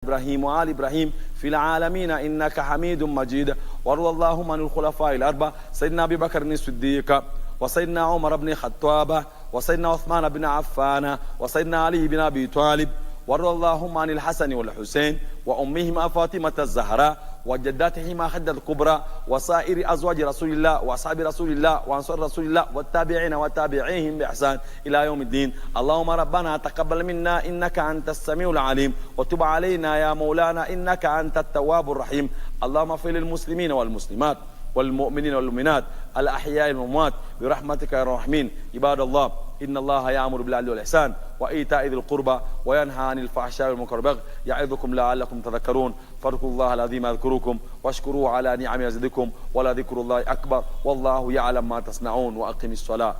إبراهيم وآل إبراهيم في العالمين إنك حميد مجيد. وارض اللهم عن الخلفاء الأربعة سيدنا أبي بكر الصديق وسيدنا عمر بن الخطاب وسيدنا عثمان بن عفان وسيدنا علي بن أبي طالب. وارض اللهم عن الحسن والحسين وأمهما فاطمة الزهراء وجداتهما خديجة الكبرى وسائر أزواج رسول الله وأصحاب رسول الله وأنصار رسول الله والتابعين وتابعيهم بإحسان إلى يوم الدين. اللهم ربنا تقبل منا إنك أنت السميع العليم وتب علينا يا مولانا إنك أنت التواب الرحيم. اللهم اغفر للمسلمين والمسلمات والمؤمنين والمؤمنات الأحياء والأموات برحمتك يا الراحمين. عباد الله، إن الله يأمر بالعدل والإحسان وإيتاء ذي القربى وينهى عن الفحشاء والمنكر والبغي يعظكم لعلكم تذكرون. فاذكروا الله العظيم يذكركم واشكروه على نعمه يزدكم ولذكر الله أكبر والله يعلم ما تصنعون. وأقم الصلاة.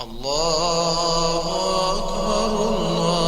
الله أكبر الله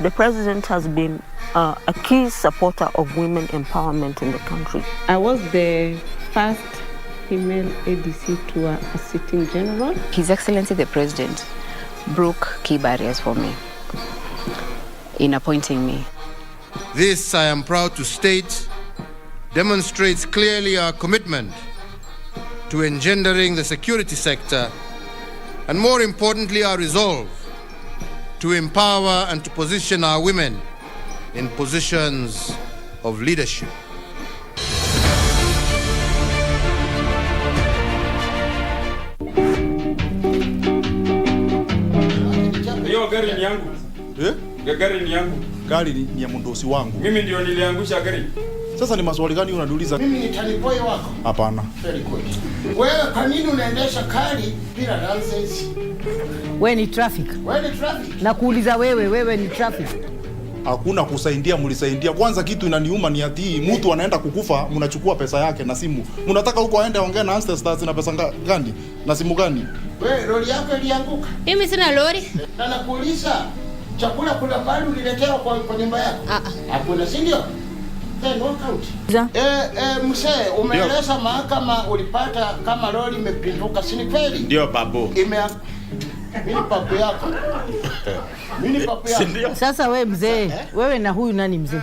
The president has been a key supporter of women empowerment in the country. I was the first female ADC to a sitting general. His Excellency the President broke key barriers for me in appointing me. This, I am proud to state, demonstrates clearly our commitment to engendering the security sector and, more importantly, our resolve to empower and to position our women in positions of leadership. Hiyo gari ni yangu. Gari ni yangu. Gari ni ya mdosi wangu. Mimi ndio niliangusha gari. Sasa ni maswali gani unaniuliza? Mimi ni taniboi wako? Hapana. Very good. Wewe kwa nini unaendesha gari bila license? Wewe ni traffic. Wewe ni traffic. Na kuuliza wewe ni traffic. Hakuna kusaidia, mlisaidia. Kwanza kitu inaniuma ni ati mtu anaenda kukufa, mnachukua pesa yake na simu. Mnataka huko aende aongee na ancestors na pesa gani? Na simu gani? Wewe lori yako ilianguka? Mimi sina lori. Na nakuuliza chakula kuna bali uliletewa kwa nyumba yako? Hakuna, si ndio? Then walk out. Mzee, umeeleza mahakama ulipata kama lori imepinduka, si ni kweli? Ndio babu. Mimi papu yako. Mimi papu yako. Sasa wewe mzee, wewe na huyu nani mzee?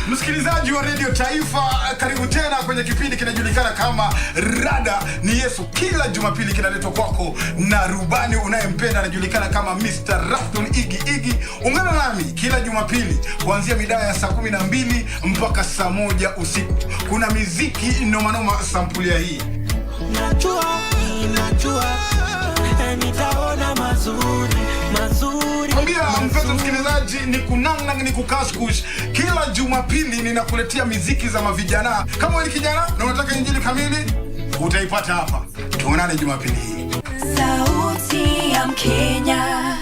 Msikilizaji wa Radio Taifa, karibu tena kwenye kipindi kinajulikana kama Rada ni Yesu. Kila Jumapili kinaletwa kwako na rubani unayempenda anajulikana kama Mr. Rafton Igi. Ungana nami kila Jumapili kuanzia mida ya saa 12 mpaka saa 1 usiku. Kuna miziki noma sampulia hii. Najua nitaona mazuri. Mwambia mpenzi msikilizaji, ni kunanga ni kukaskush. Kila Jumapili ninakuletea miziki za mavijana. Kama wewe ni kijana na unataka injili kamili, utaipata hapa. Tuonane Jumapili hii. Sauti ya Mkenya.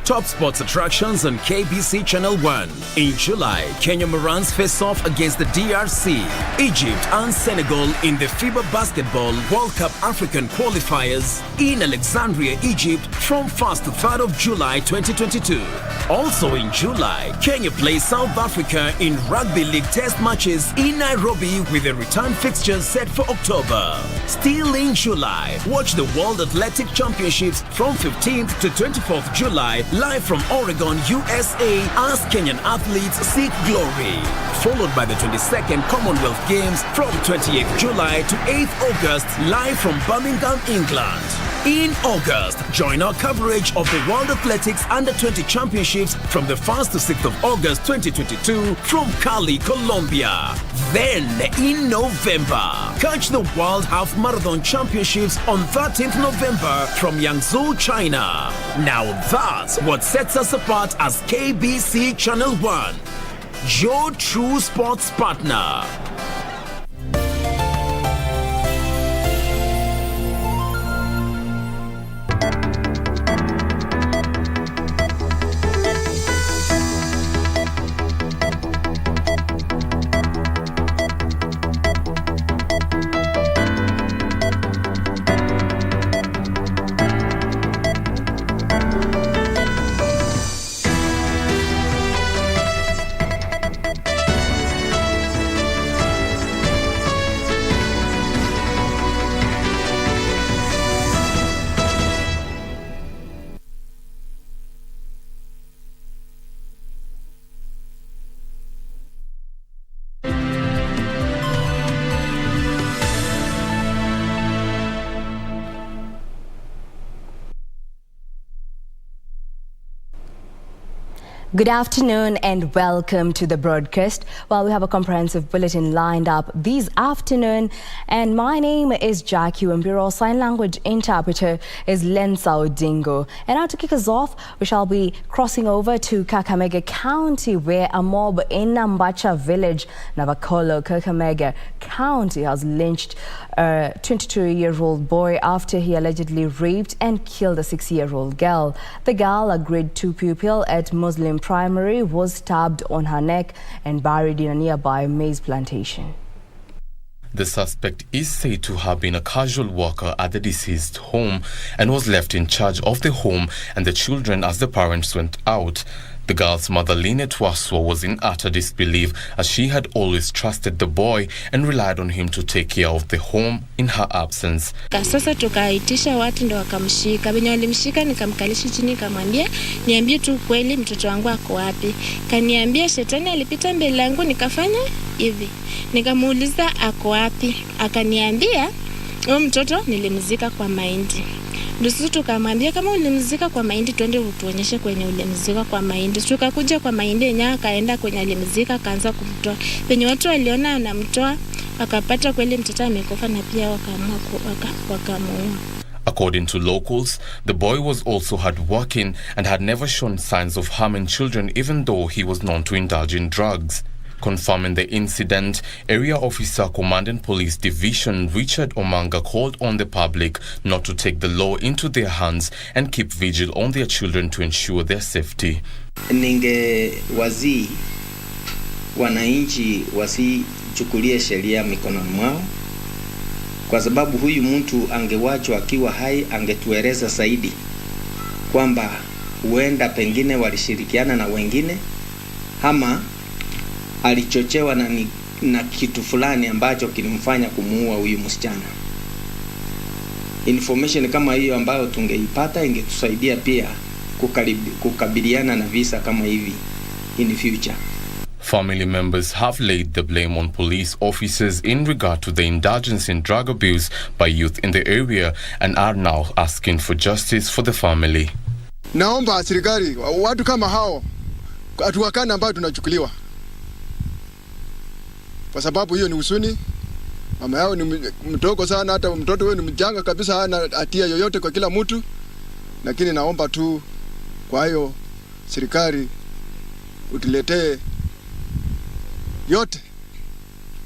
top sports attractions on KBC Channel 1. In July, Kenya Morans face off against the DRC, Egypt and Senegal in the FIBA Basketball World Cup African qualifiers in Alexandria, Egypt from 1st to 3rd of July 2022. Also in July, Kenya plays South Africa in Rugby League test matches in Nairobi with the return fixtures set for October. Still in July, watch the World Athletic Championships from 15th to 24th July live from Oregon, USA as Kenyan athletes seek glory. Followed by the 22nd Commonwealth Games from 28th July to 8th August live from Birmingham, England. In August, join our coverage of the World Athletics Under-20 Championships from the 1st to 6th of August 2022 from Cali, Colombia. Then, in November, catch the World Half Marathon Championships on 13th November from Yangzhou, China. Now that's what sets us apart as KBC Channel 1, your true sports partner. Good afternoon and welcome to the broadcast. Well, we have a comprehensive bulletin lined up this afternoon, and my name is Jackie Wambiru. Sign language interpreter is Lensa Odingo. And now to kick us off, we shall be crossing over to Kakamega County, where a mob in Nambacha village, Navakolo, Kakamega County, has lynched a 22-year-old boy after he allegedly raped and killed a 6-year-old girl. The girl, a grade 2 pupil at Muslim Primary, was stabbed on her neck and buried in a nearby maize plantation. The suspect is said to have been a casual worker at the deceased home and was left in charge of the home and the children as the parents went out. The girl's mother, Lynette Waswa, was in utter disbelief as she had always trusted the boy and relied on him to take care of the home in her absence. Sasa tukaitisha watu ndo wakamshika. Wenye walimshika nikamkalisha chini nikamwambia niambie tu kweli mtoto wangu ako wapi. Kaniambia shetani alipita mbele yangu nikafanya hivi. Nikamuuliza ako wapi. Akaniambia huyo mtoto nilimzika kwa mahindi. Ndio tukamwambia kama ulimzika kwa mahindi twende utuonyeshe kwenye ulimzika kwa mahindi. Tukakuja kwa mahindi yenyewe akaenda kwenye ulimzika akaanza kumtoa. Penye watu waliona anamtoa akapata kweli mtoto amekufa na pia wakaamua wakamuua. According to locals, the boy was also hardworking and had never shown signs of harming children even though he was known to indulge in drugs. Confirming the incident, Area Officer Commandant Police Division Richard Omanga called on the public not to take the law into their hands and keep vigil on their children to ensure their safety. Ningewazi wananchi wasichukulie sheria mikononi mwao, kwa sababu huyu mtu angewachwa akiwa hai angetueleza zaidi kwamba huenda pengine walishirikiana na wengine ama alichochewa na kitu fulani ambacho kilimfanya kumuua huyu msichana. Information kama hiyo ambayo tungeipata ingetusaidia pia kukabiliana na visa kama hivi in future. Family members have laid the blame on police officers in regard to the indulgence in drug abuse by youth in the area and are now asking for justice for the family. Naomba serikali watu kama hao atuwakana ambao tunachukuliwa. Kwa sababu hiyo ni usuni, mama yao ni mdogo sana, hata mtoto wewe ni mjanga kabisa, hana hatia yoyote kwa kila mtu. Lakini naomba tu kwa hiyo serikali utuletee yote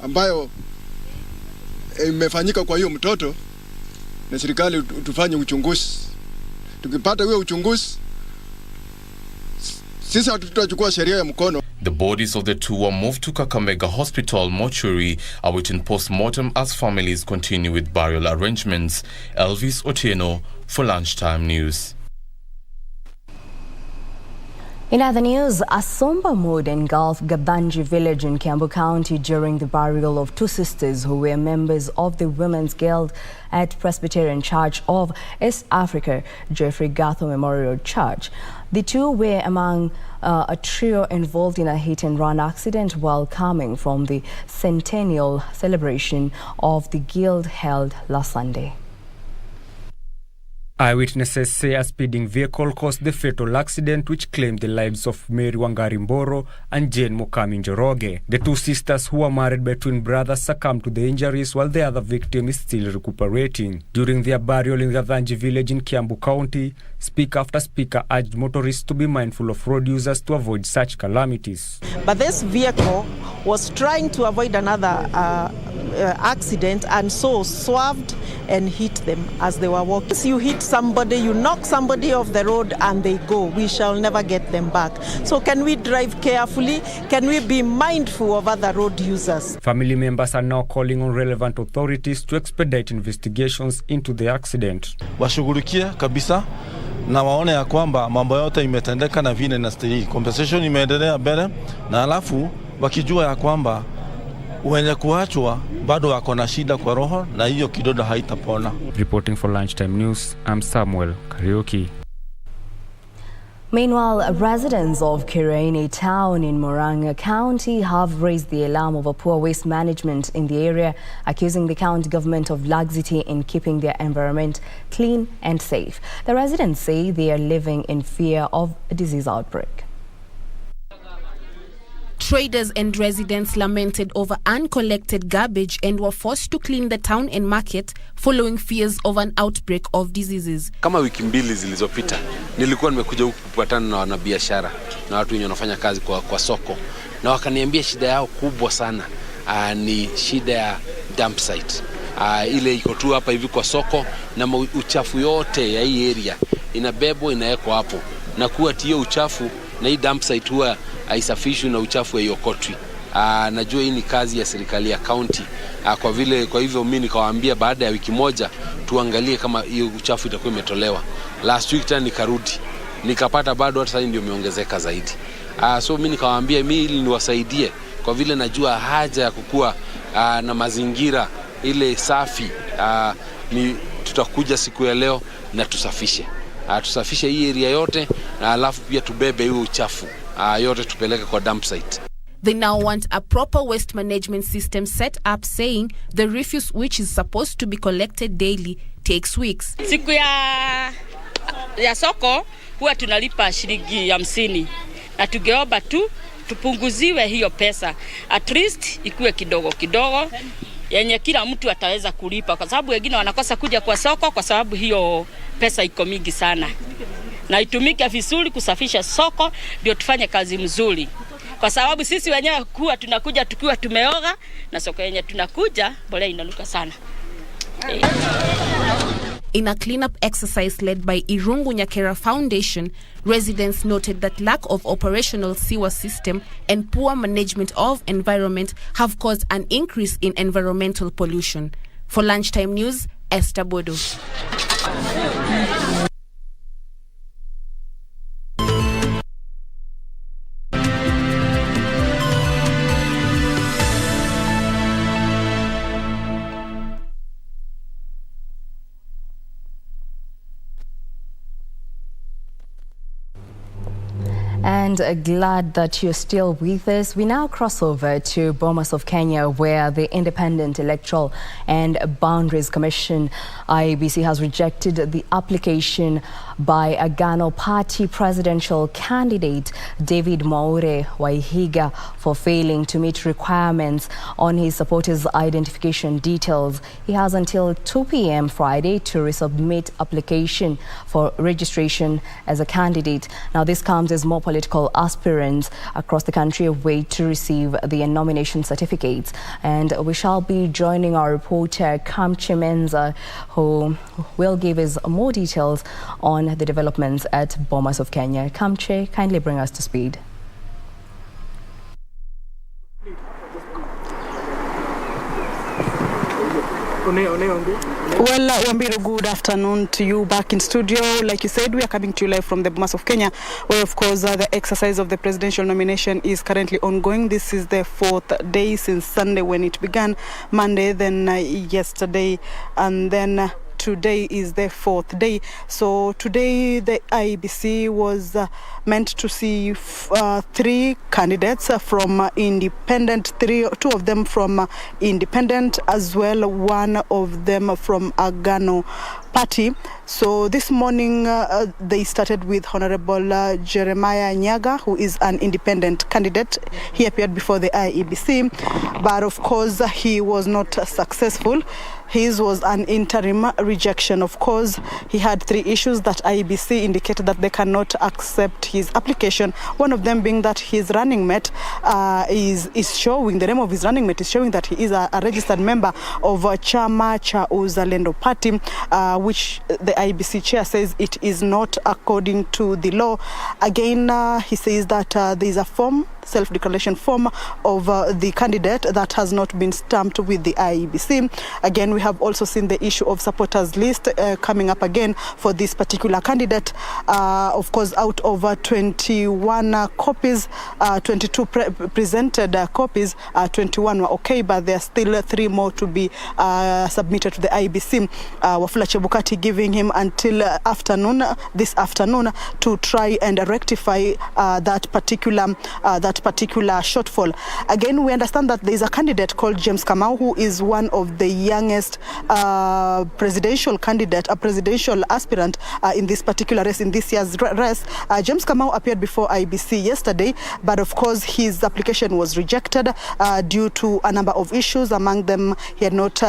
ambayo imefanyika kwa hiyo mtoto, na serikali tufanye uchunguzi. Tukipata huo uchunguzi Sisi hatutachukua sheria ya mkono. The bodies of the two were moved to Kakamega Hospital mortuary, awaiting post-mortem as families continue with burial arrangements. Elvis Otieno for Lunchtime News. In other news, a somber mood engulfed Gabanji village in Kiambu County during the burial of two sisters who were members of the Women's Guild at Presbyterian Church of East Africa, Jeffrey Gatho Memorial Church. The two were among a trio involved in a hit-and-run accident while coming from the centennial celebration of the Guild held last Sunday. Eyewitnesses say a speeding vehicle caused the fatal accident which claimed the lives of Mary Wangari Mboro and Jane Mukami Njoroge. The two sisters, who were married by twin brothers, succumbed to the injuries while the other victim is still recuperating. During their burial in Gabanji village in Kiambu County, speaker after speaker urged motorists to be mindful of road users to avoid such calamities. But this vehicle was trying to avoid another accident and so swerved and hit them as they were walking. You hit somebody, you knock somebody off the road and they go. We shall never get them back. So can we drive carefully? Can we be mindful of other road users? Family members are now calling on relevant authorities to expedite investigations into the accident. Washughulikie kabisa na waone ya kwamba mambo yote imetendeka na vile inastahili. Compensation imeendelea mbele na alafu wakijua ya kwamba wenye kuachwa bado wako na shida kwa roho na hiyo kidodo haitapona. Reporting for Lunchtime News, I'm Samuel Karaoke. Meanwhile, residents of Kiraini town in Murang'a County have raised the alarm over poor waste management in the area, accusing the county government of laxity in keeping their environment clean and safe. The residents say they are living in fear of a disease outbreak. Traders and residents lamented over uncollected garbage and were forced to clean the town and market following fears of an outbreak of diseases. Kama wiki mbili zilizopita nilikuwa nimekuja huku kupatana na wanabiashara na watu wenye wanafanya kazi kwa soko, na wakaniambia shida yao kubwa sana ni shida ya dump site. Ile iko tu hapa hivi kwa soko, na uchafu yote ya hii area inabebwa inawekwa hapo, na kuwa hiyo uchafu na hii dump site huwa haisafishwi na uchafu yokotwi. Najua hii ni kazi ya serikali ya county. Kwa hivyo mimi nikawaambia baada ya wiki moja tuangalie kama hiyo uchafu itakuwa imetolewa. Last week tena nikarudi, nikapata bado hata sasa ndio imeongezeka zaidi. So mimi nikawaambia mimi ili niwasaidie, kwa vile najua haja ya kukua na mazingira ile safi. Ni tutakuja siku ya leo na tusafishe. Tusafishe hii area yote, na alafu pia tubebe hiyo uchafu yote tupeleke kwa dump site. They now want a proper waste management system set up, saying the refuse, which is supposed to be collected daily, takes weeks. Siku ya soko huwa tunalipa shilingi 50, na tungeomba tu tupunguziwe hiyo pesa, at least ikuwe kidogo kidogo yenye kila mtu ataweza kulipa, kwa sababu wengine wanakosa kuja kwa soko kwa sababu hiyo pesa iko mingi sana, na itumike vizuri kusafisha soko ndio tufanye kazi mzuri, kwa sababu sisi wenyewe kuwa tunakuja tukiwa tumeoga, na soko yenye tunakuja bole inanuka sana. In a cleanup exercise led by Irungu Nyakera Foundation, residents noted that lack of operational sewer system and poor management of environment have caused an increase in environmental pollution. For Lunchtime News, Esther Bodo. And glad that you're still with us. We now cross over to Bomas of Kenya, where the Independent Electoral and Boundaries Commission, IEBC, has rejected the application by Agano Party presidential candidate David Mwaure Waihiga for failing to meet requirements on his supporters' identification details. He has until 2 p.m. Friday to resubmit application for registration as a candidate. Now, this comes as more political political aspirants across the country wait to receive their nomination certificates. And we shall be joining our reporter Kamche Menza, who will give us more details on the developments at Bomas of Kenya. Kamche, kindly bring us to speed. Well, Wambiru, good afternoon to you back in studio. Like you said, we are coming to you live from the Bomas of Kenya, where, of course, the exercise of the presidential nomination is currently ongoing. This is the fourth day since Sunday when it began, Monday, then yesterday, and then today is the fourth day. So today the IEBC was meant to see three candidates from independent, two of them from independent, as well one of them from Agano Party. So this morning they started with Honorable Jeremiah Nyaga, who is an independent candidate. He appeared before the IEBC, but of course he was not successful. His was an interim rejection. Of course, he had three issues that IEBC indicated that they cannot accept his application. One of them being that his running mate is showing, the name of his running mate is showing that he is a registered member of Chama Cha Uzalendo Party, which the IEBC chair says it is not according to the law. Again, he says that there is a form, self-declaration form of the candidate that has not been stamped with the IEBC. Again, we have also seen the issue of supporters list coming up again for this particular candidate. Of course, out of 21 copies, 22 presented copies, 21 were okay, but there are still 3 more to be submitted to the IEBC. Wafula Chebukati giving him until this afternoon to try and rectify that particular shortfall. Again, we understand that there is a candidate called James Kamau, who is one of the youngest presidential candidate, a presidential aspirant in this particular race, in this year's race. James Kamau appeared before IEBC yesterday, but of course his application was rejected due to a number of issues. Among them, he had not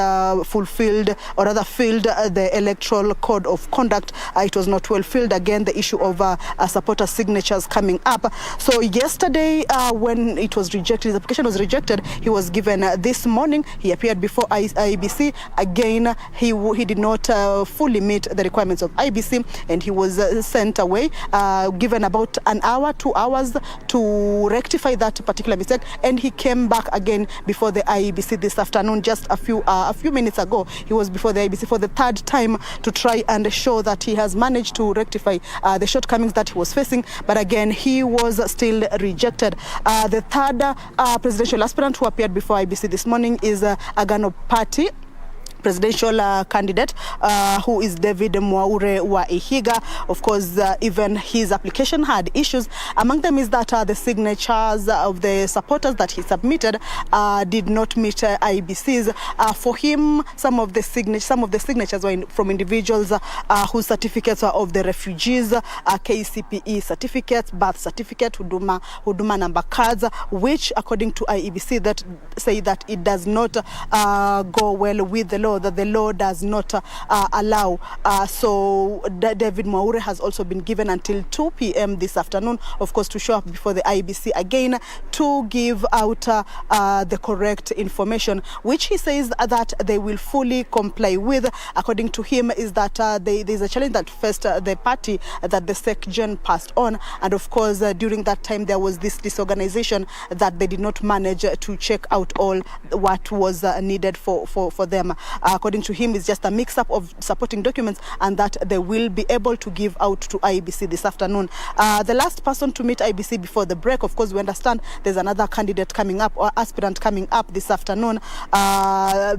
fulfilled, or rather filled, the electoral code of conduct. It was not well filled. Again, the issue of supporter signatures coming up. So yesterday, when it was rejected, his application was rejected, he was given this morning. He appeared before IEBC. Again, he did not fully meet the requirements of IEBC, and he was sent away, given about an hour, 2 hours to rectify that particular mistake, and he came back again before the IEBC this afternoon. Just a few minutes ago, he was before the IEBC for the third time to try and show that he has managed to rectify the shortcomings that he was facing, but again, he was still rejected. The third presidential aspirant who appeared before IEBC this morning is Agano Party presidential candidate, who is David Mwaure wa Ihiga. Of course, even his application had issues. Among them is that the signatures of the supporters that he submitted did not meet IEBC's. For him, some of the signatures were from individuals whose certificates were of the refugees, KCPE certificates, birth certificate, huduma number cards, which, according to IEBC, that say that it does not go well with the law, that the law does not allow. So David Mwaure has also been given until 2 p.m. this afternoon, of course, to show up before the IEBC again to give out the correct information, which he says that they will fully comply with. According to him, is that there's a challenge that faced the party that the SecGen passed on, and of course during that time there was this disorganization that they did not manage to check out all what was needed for them. According to him, it's just a mix-up of supporting documents, and that they will be able to give out to IEBC this afternoon. The last person to meet IEBC before the break, of course, we understand there's another candidate coming up, or aspirant coming up this afternoon.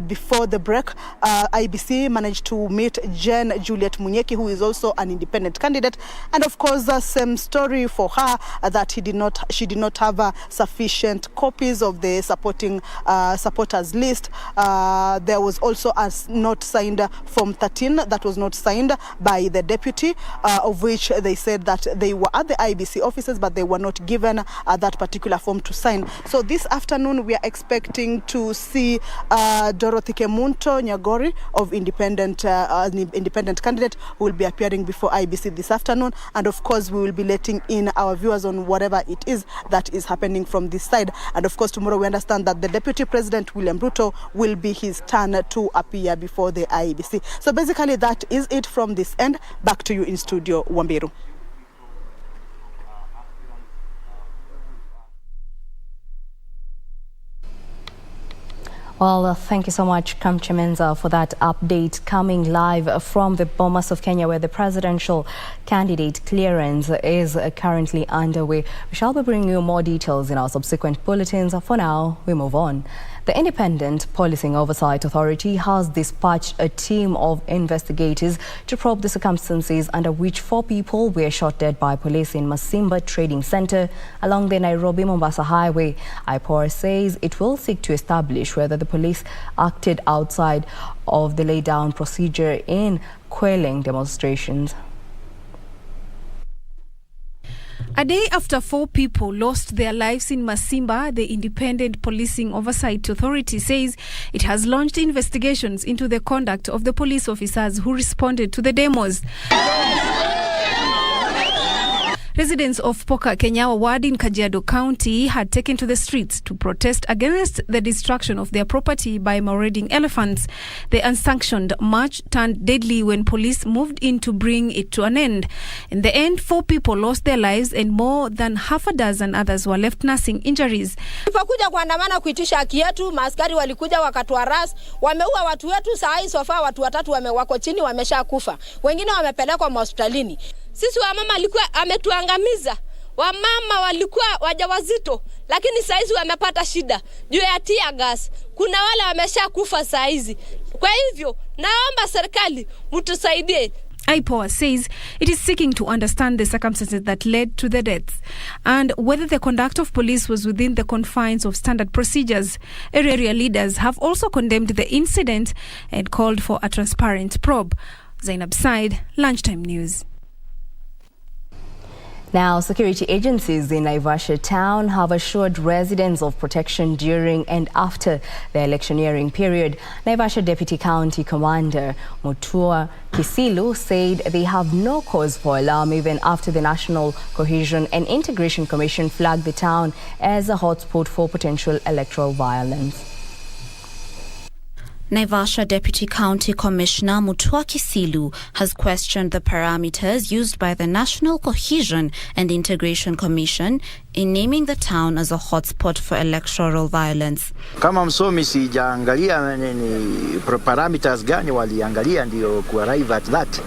Before the break, IEBC managed to meet Jen Juliet Munyeki, who is also an independent candidate, and of course, the same story for her, that she did not have sufficient copies of the supporters list. There was also as not signed Form 13 that was not signed by the deputy, of which they said that they were at the IBC offices, but they were not given that particular form to sign. So this afternoon, we are expecting to see Dorothy Kemunto Nyagori of independent candidate who will be appearing before IBC this afternoon. And of course, we will be letting in our viewers on whatever it is that is happening from this side. And of course, tomorrow we understand that the Deputy President William Ruto will be his turn to appear before the IBC. So basically, that is it from this end. Back to you in studio, Wambiru. Well, thank you so much, Kamche Menza, for that update coming live from the Bomas of Kenya, where the presidential candidate clearance is currently underway. We shall be bringing you more details in our subsequent bulletins. For now, we move on. The Independent Policing Oversight Authority has dispatched a team of investigators to probe the circumstances under which 4 people were shot dead by police in Masimba Trading Center along the Nairobi-Mombasa Highway. IPOA says it will seek to establish whether the police acted outside of the lay-down procedure in quelling demonstrations. A day after 4 people lost their lives in Masimba, the Independent Policing Oversight Authority says it has launched investigations into the conduct of the police officers who responded to the demos. Residents of Poka Kenyawa ward in Kajiado County had taken to the streets to protest against the destruction of their property by marauding elephants. The unsanctioned march turned deadly when police moved in to bring it to an end. In the end, 4 people lost their lives and more than half a dozen others were left nursing injuries. Tulipokuja kuandamana kuitisha haki yetu, maaskari walikuja wakatuharas, wameua watu wetu. Saa hii sofa watu 3 wako chini wameshakufa. Wengine wamepelekwa hospitalini. Sisi wamama alikuwa ametuangamiza. Wamama walikuwa wajawazito, lakini saizi wamepata shida juu ya tear gas. Kuna wale wameshakufa saizi. Kwa hivyo naomba serikali mtusaidie. IPOA says it is seeking to understand the circumstances that led to the deaths and whether the conduct of police was within the confines of standard procedures. Area leaders have also condemned the incident and called for a transparent probe. Zainab Said, Lunchtime News. Now, security agencies in Naivasha town have assured residents of protection during and after the electioneering period. Naivasha Deputy County Commander Mutua Kisilu said they have no cause for alarm even after the National Cohesion and Integration Commission flagged the town as a hotspot for potential electoral violence. Naivasha Deputy County Commissioner Mutua Kisilu has questioned the parameters used by the National Cohesion and Integration Commission in naming the town as a hotspot for electoral violence. Kama msomi sijaangalia ni parameters gani waliangalia ndio kuarrive at that,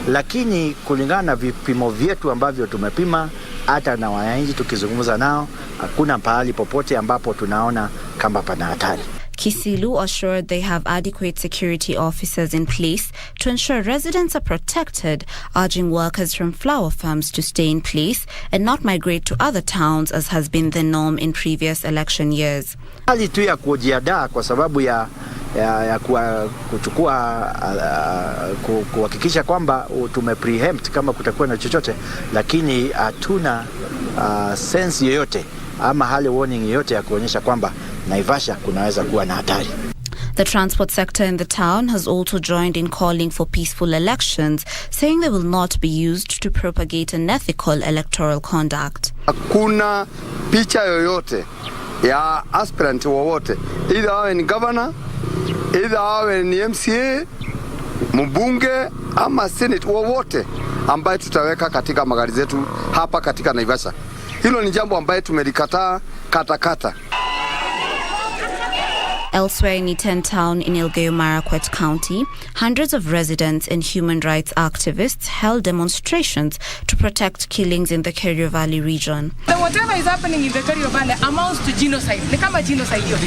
lakini kulingana na vipimo vyetu ambavyo tumepima hata na wananchi tukizungumza nao, hakuna pahali popote ambapo tunaona kama pana hatari. Kisilu assured they have adequate security officers in place to ensure residents are protected, urging workers from flower farms to stay in place and not migrate to other towns as has been the norm in previous election years. Hali tu ya kujiandaa kwa sababu ya kuhakikisha kwamba tumepreempt kama kutakuwa na chochote, lakini hatuna sense yoyote ama hali warning yoyote ya kuonyesha kwamba Naivasha kunaweza kuwa na hatari. The transport sector in the town has also joined in calling for peaceful elections, saying they will not be used to propagate unethical electoral conduct. Hakuna picha yoyote ya aspirant wowote, either awe ni governor, either awe ni MCA, mbunge ama senate wowote ambaye tutaweka katika magari zetu hapa katika Naivasha. Hilo ni jambo ambaye tumelikataa katakata. Elsewhere in Iten town in Elgeyo-Marakwet County, hundreds of residents and human rights activists held demonstrations to protect killings in the Kerio Valley region. So whatever is happening in the Kerio Valley amounts to genocide. Ni kama genocide hiyo.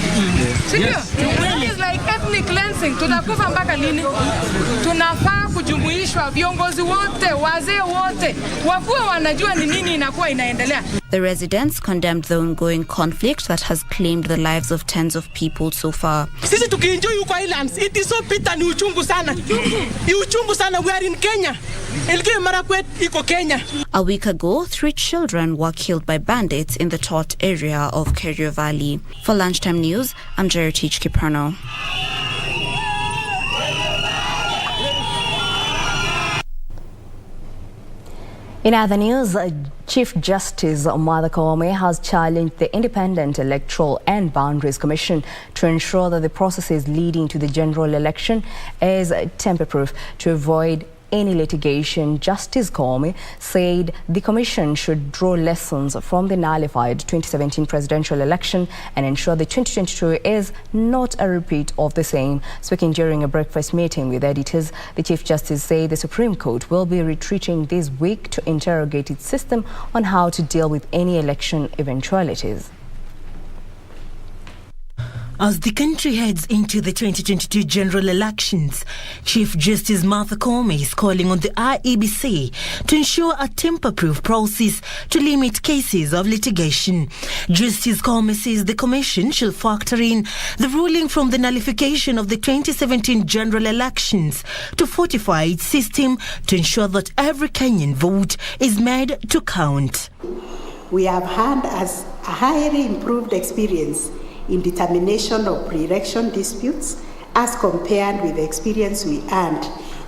Yes. It is like ethnic cleansing. Tunakufa mpaka lini? Tunafaa kujumuishwa viongozi wote, wazee wote, wakuwe wanajua ni nini inakuwa inaendelea. The residents condemned the ongoing conflict that has claimed the lives of tens of people so far. Sisi tukienjoy huko islands, it is so bitter, ni uchungu sana. Ni uchungu sana. We are in Kenya. Elgeyo Marakwet iko Kenya. A week ago, 3 children were killed by bandits in the Tot area of Kerio Valley. For Lunchtime News, I'm Jerotich Kiprano. In other news, Chief Justice Martha Koome has challenged the Independent Electoral and Boundaries Commission to ensure that the processes leading to the general election is tamper-proof. To avoid any litigation, Justice Koome said the Commission should draw lessons from the nullified 2017 presidential election and ensure the 2022 is not a repeat of the same. Speaking during a breakfast meeting with editors, the Chief Justice said the Supreme Court will be retreating this week to interrogate its system on how to deal with any election eventualities. As the country heads into the 2022 general elections, Chief Justice Martha Koome is calling on the IEBC to ensure a tamper-proof process to limit cases of litigation. Justice Koome says the Commission shall factor in the ruling from the nullification of the 2017 general elections to fortify its system to ensure that every Kenyan vote is made to count. We have had a highly improved experience in determination of pre-election disputes as compared with the experience we earned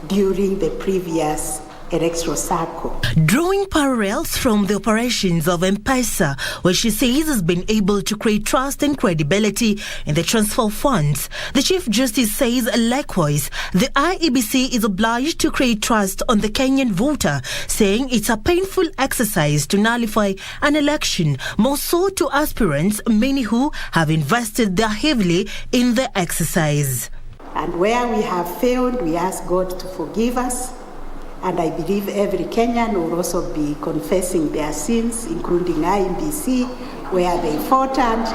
during the previous electoral cycle. Drawing parallels from the operations of M-Pesa, where she says has been able to create trust and credibility in the transfer of funds, the Chief Justice says likewise the IEBC is obliged to create trust on the Kenyan voter, saying it's a painful exercise to nullify an election, more so to aspirants, many who have invested there heavily in the exercise. And where we have failed, we ask God to forgive us. And I believe every Kenyan will also be confessing their sins, including IEBC, where they faltered,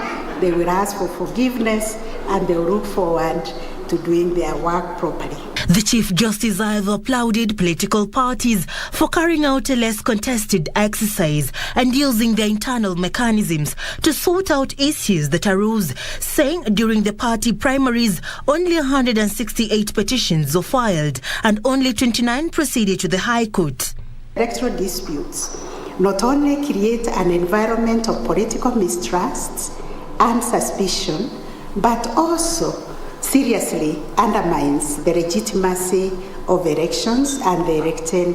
they will ask for forgiveness, and they will look forward to doing their work properly. The Chief Justice either applauded political parties for carrying out a less contested exercise and using their internal mechanisms to sort out issues that arose, saying during the party primaries only 168 petitions were filed and only 29 proceeded to the High Court. Electoral disputes not only create an environment of political mistrust and suspicion, but also seriously undermines the legitimacy of elections and the elected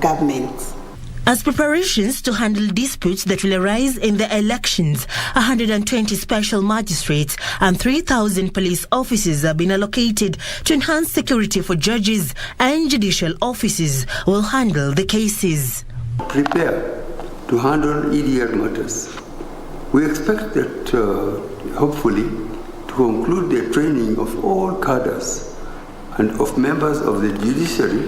government. As preparations to handle disputes that will arise in the elections, 120 special magistrates and 3,000 police officers have been allocated to enhance security for judges and judicial officers who will handle the cases. Prepare to handle EDR matters. We expect that hopefully to conclude the training of all cadres and of members of the judiciary,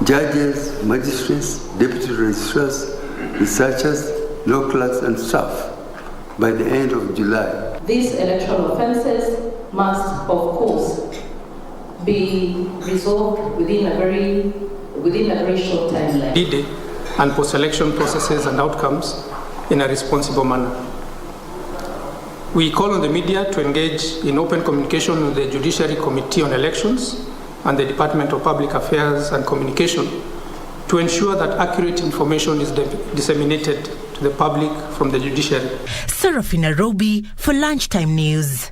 judges, magistrates, deputy registrars, researchers, law clerks and staff by the end of July. These electoral offences must, of course, be resolved within a very short timeline. Lead and post-election processes and outcomes in a responsible manner. We call on the media to engage in open communication with the Judiciary Committee on Elections and the Department of Public Affairs and Communication to ensure that accurate information is disseminated to the public from the judiciary. Serafina Robi for Lunchtime News.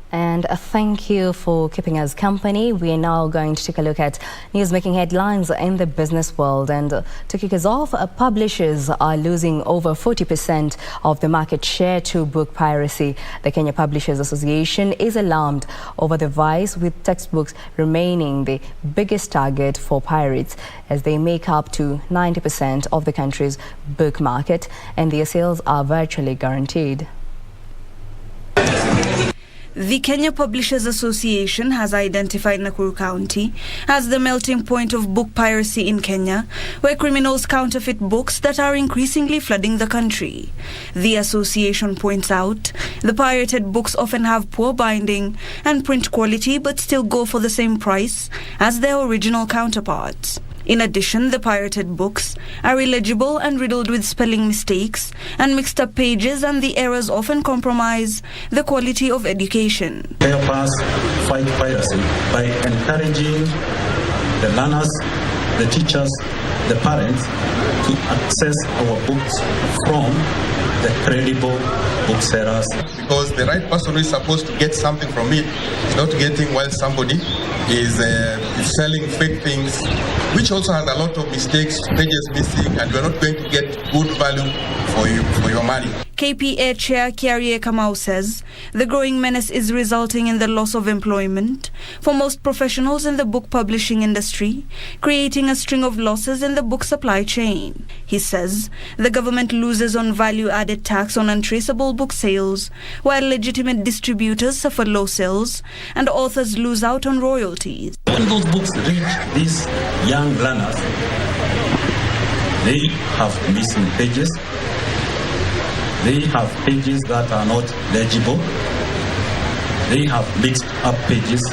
And thank you for keeping us company. We are now going to take a look at news making headlines in the business world. And to kick us off, publishers are losing over 40% of the market share to book piracy. The Kenya Publishers Association is alarmed over the rise, with textbooks remaining the biggest target for pirates, as they make up to 90% of the country's book market, and their sales are virtually guaranteed. The Kenya Publishers Association has identified Nakuru County as the melting point of book piracy in Kenya, where criminals counterfeit books that are increasingly flooding the country. The association points out the pirated books often have poor binding and print quality but still go for the same price as their original counterparts. In addition, the pirated books are illegible and riddled with spelling mistakes and mixed up pages, and the errors often compromise the quality of education. Help us fight piracy by encouraging the learners, the teachers, the parents to access our books from the credible booksellers. Because the right person who is supposed to get something from it is not getting while somebody is selling fake things, which also has a lot of mistakes, pages missing, and you're not going to get good value for your money. KPA Chair Kiarie Kamau says the growing menace is resulting in the loss of employment for most professionals in the book publishing industry, creating a string of losses in the book supply chain. He says the government loses on value-added tax on untraceable book sales, while legitimate distributors suffer low sales and authors lose out on royalties. When those books reach these young learners, they have missing pages. They have pages that are not legible. They have mixed up pages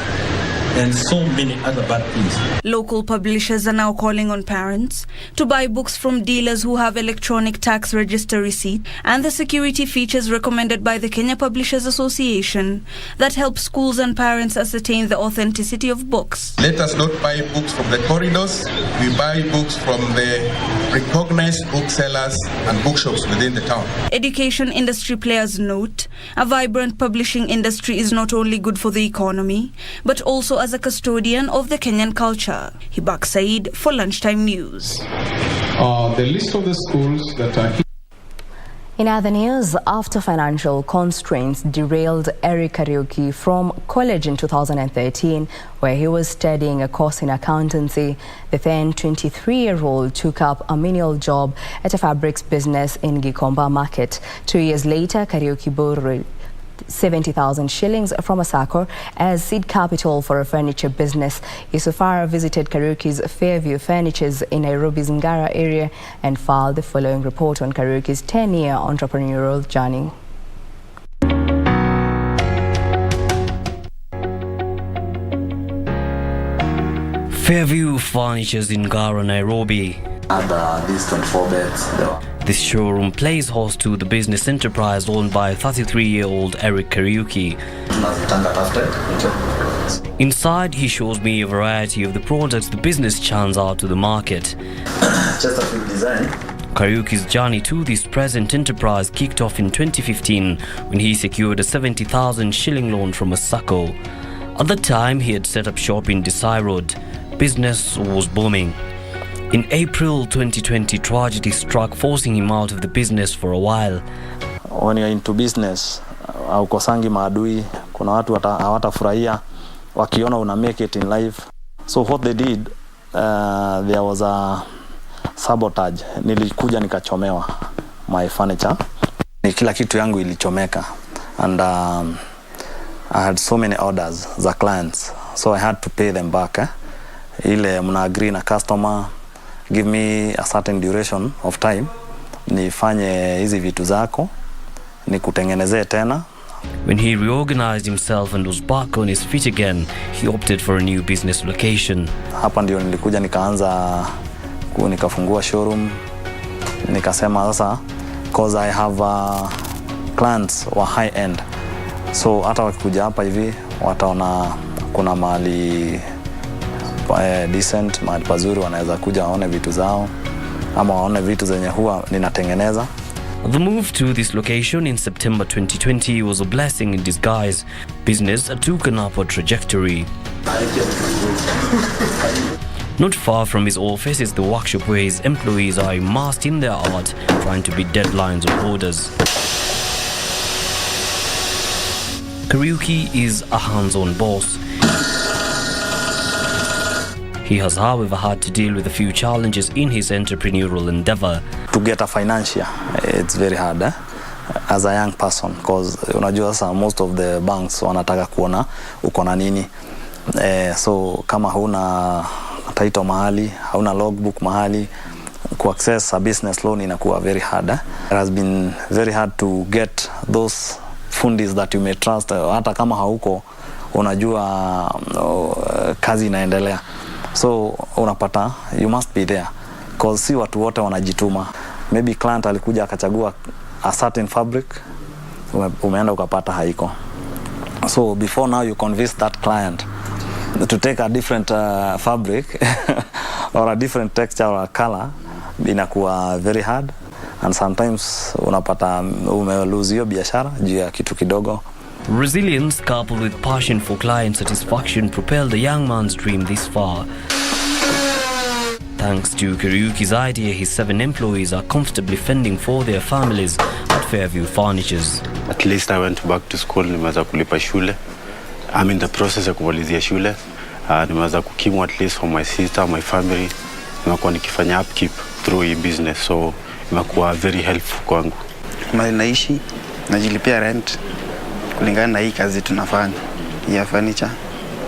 and so many other bad things. Local publishers are now calling on parents to buy books from dealers who have electronic tax register receipt and the security features recommended by the Kenya Publishers Association that help schools and parents ascertain the authenticity of books. Let us not buy books from the corridors. We buy books from the recognized booksellers and bookshops within the town. Education industry players note a vibrant publishing industry is not only good for the economy, but also as a custodian of the Kenyan culture. Hibak Said for Lunchtime News. The list of the schools that are here. In other news, after financial constraints derailed Eric Kariuki from college in 2013, where he was studying a course in accountancy, the then 23-year-old took up a menial job at a fabrics business in Gikomba Market. 2 years later, Kariuki borrowed 70,000 shillings from a SACCO as seed capital for a furniture business. Yusufara visited Kariuki's Fairview Furnitures in Nairobi's Ngara area and filed the following report on Kariuki's 10-year entrepreneurial journey. Fairview Furnitures in Ngara, Nairobi. These 24 beds. This showroom plays host to the business enterprise owned by 33-year-old Eric Kariuki. Inside, he shows me a variety of the products the business churns out to the market. Just a quick design. Kariuki's journey to this present enterprise kicked off in 2015 when he secured a 70,000 shilling loan from a SACCO. At the time, he had set up shop in Desai Road. Business was booming. In April 2020, tragedy struck, forcing him out of the business for a while. When you're into business, haukosangi maadui, kuna watu hawatafurahia wakiona una make it in life. So what they did, there was a sabotage. Nilikuja nikachomewa my furniture. Kila kitu yangu ilichomeka. And I had so many orders za clients. So I had to pay them back. Ile mna agree na customer, give me a certain duration of time, nifanye hizi vitu zako, nikutengenezee tena. When he reorganized himself and was back on his feet again, he opted for a new business location. Hapa ndio nilikuja nikafungua showroom. Nikasema sasa, because I have clients wa high end. So hata wakikuja hapa hivi, wataona kuna mahali decent, mahali pazuri wanaweza kuja waone vitu zao ama waone vitu zenye huwa ninatengeneza. The move to this location in September 2020 was a blessing in disguise. Business took an upward trajectory. Not far from his office is the workshop where his employees are immersed in their art, trying to beat deadlines of orders. Kariuki is a hands-on boss. He has, however, had to deal with a few challenges in his entrepreneurial endeavor. To get a financier, it's very hard. as a young person, because unajua sasa most of the banks wanataka kuona uko na nini. So kama huna title mahali, hauna logbook mahali, ku access a business loan inakuwa very hard. It has been very hard to get those fundis that you may trust. Hata kama hauko unajua kazi inaendelea. So unapata you must be there, because si watu wote wanajituma. Maybe client alikuja akachagua a certain fabric, umeenda ukapata haiko. So before now you convince that client to take a different fabric or a different texture or a color, inakuwa very hard, and sometimes unapata umelose hiyo biashara juu ya kitu kidogo. Resilience coupled with passion for client satisfaction propelled the young man's dream this far. Thanks to Kariuki's idea, his 7 employees are comfortably fending for their families at Fairview Furnitures. At least I went back to school, nimeweza kulipa shule. I'm in the process ya kumalizia shule. Nimeweza kukimu at least for my sister, my family. Nimekuwa nikifanya upkeep through hii business, so imekuwa very helpful kwangu. Mali naishi, najilipia rent kulingana na hii kazi tunafanya ya furniture.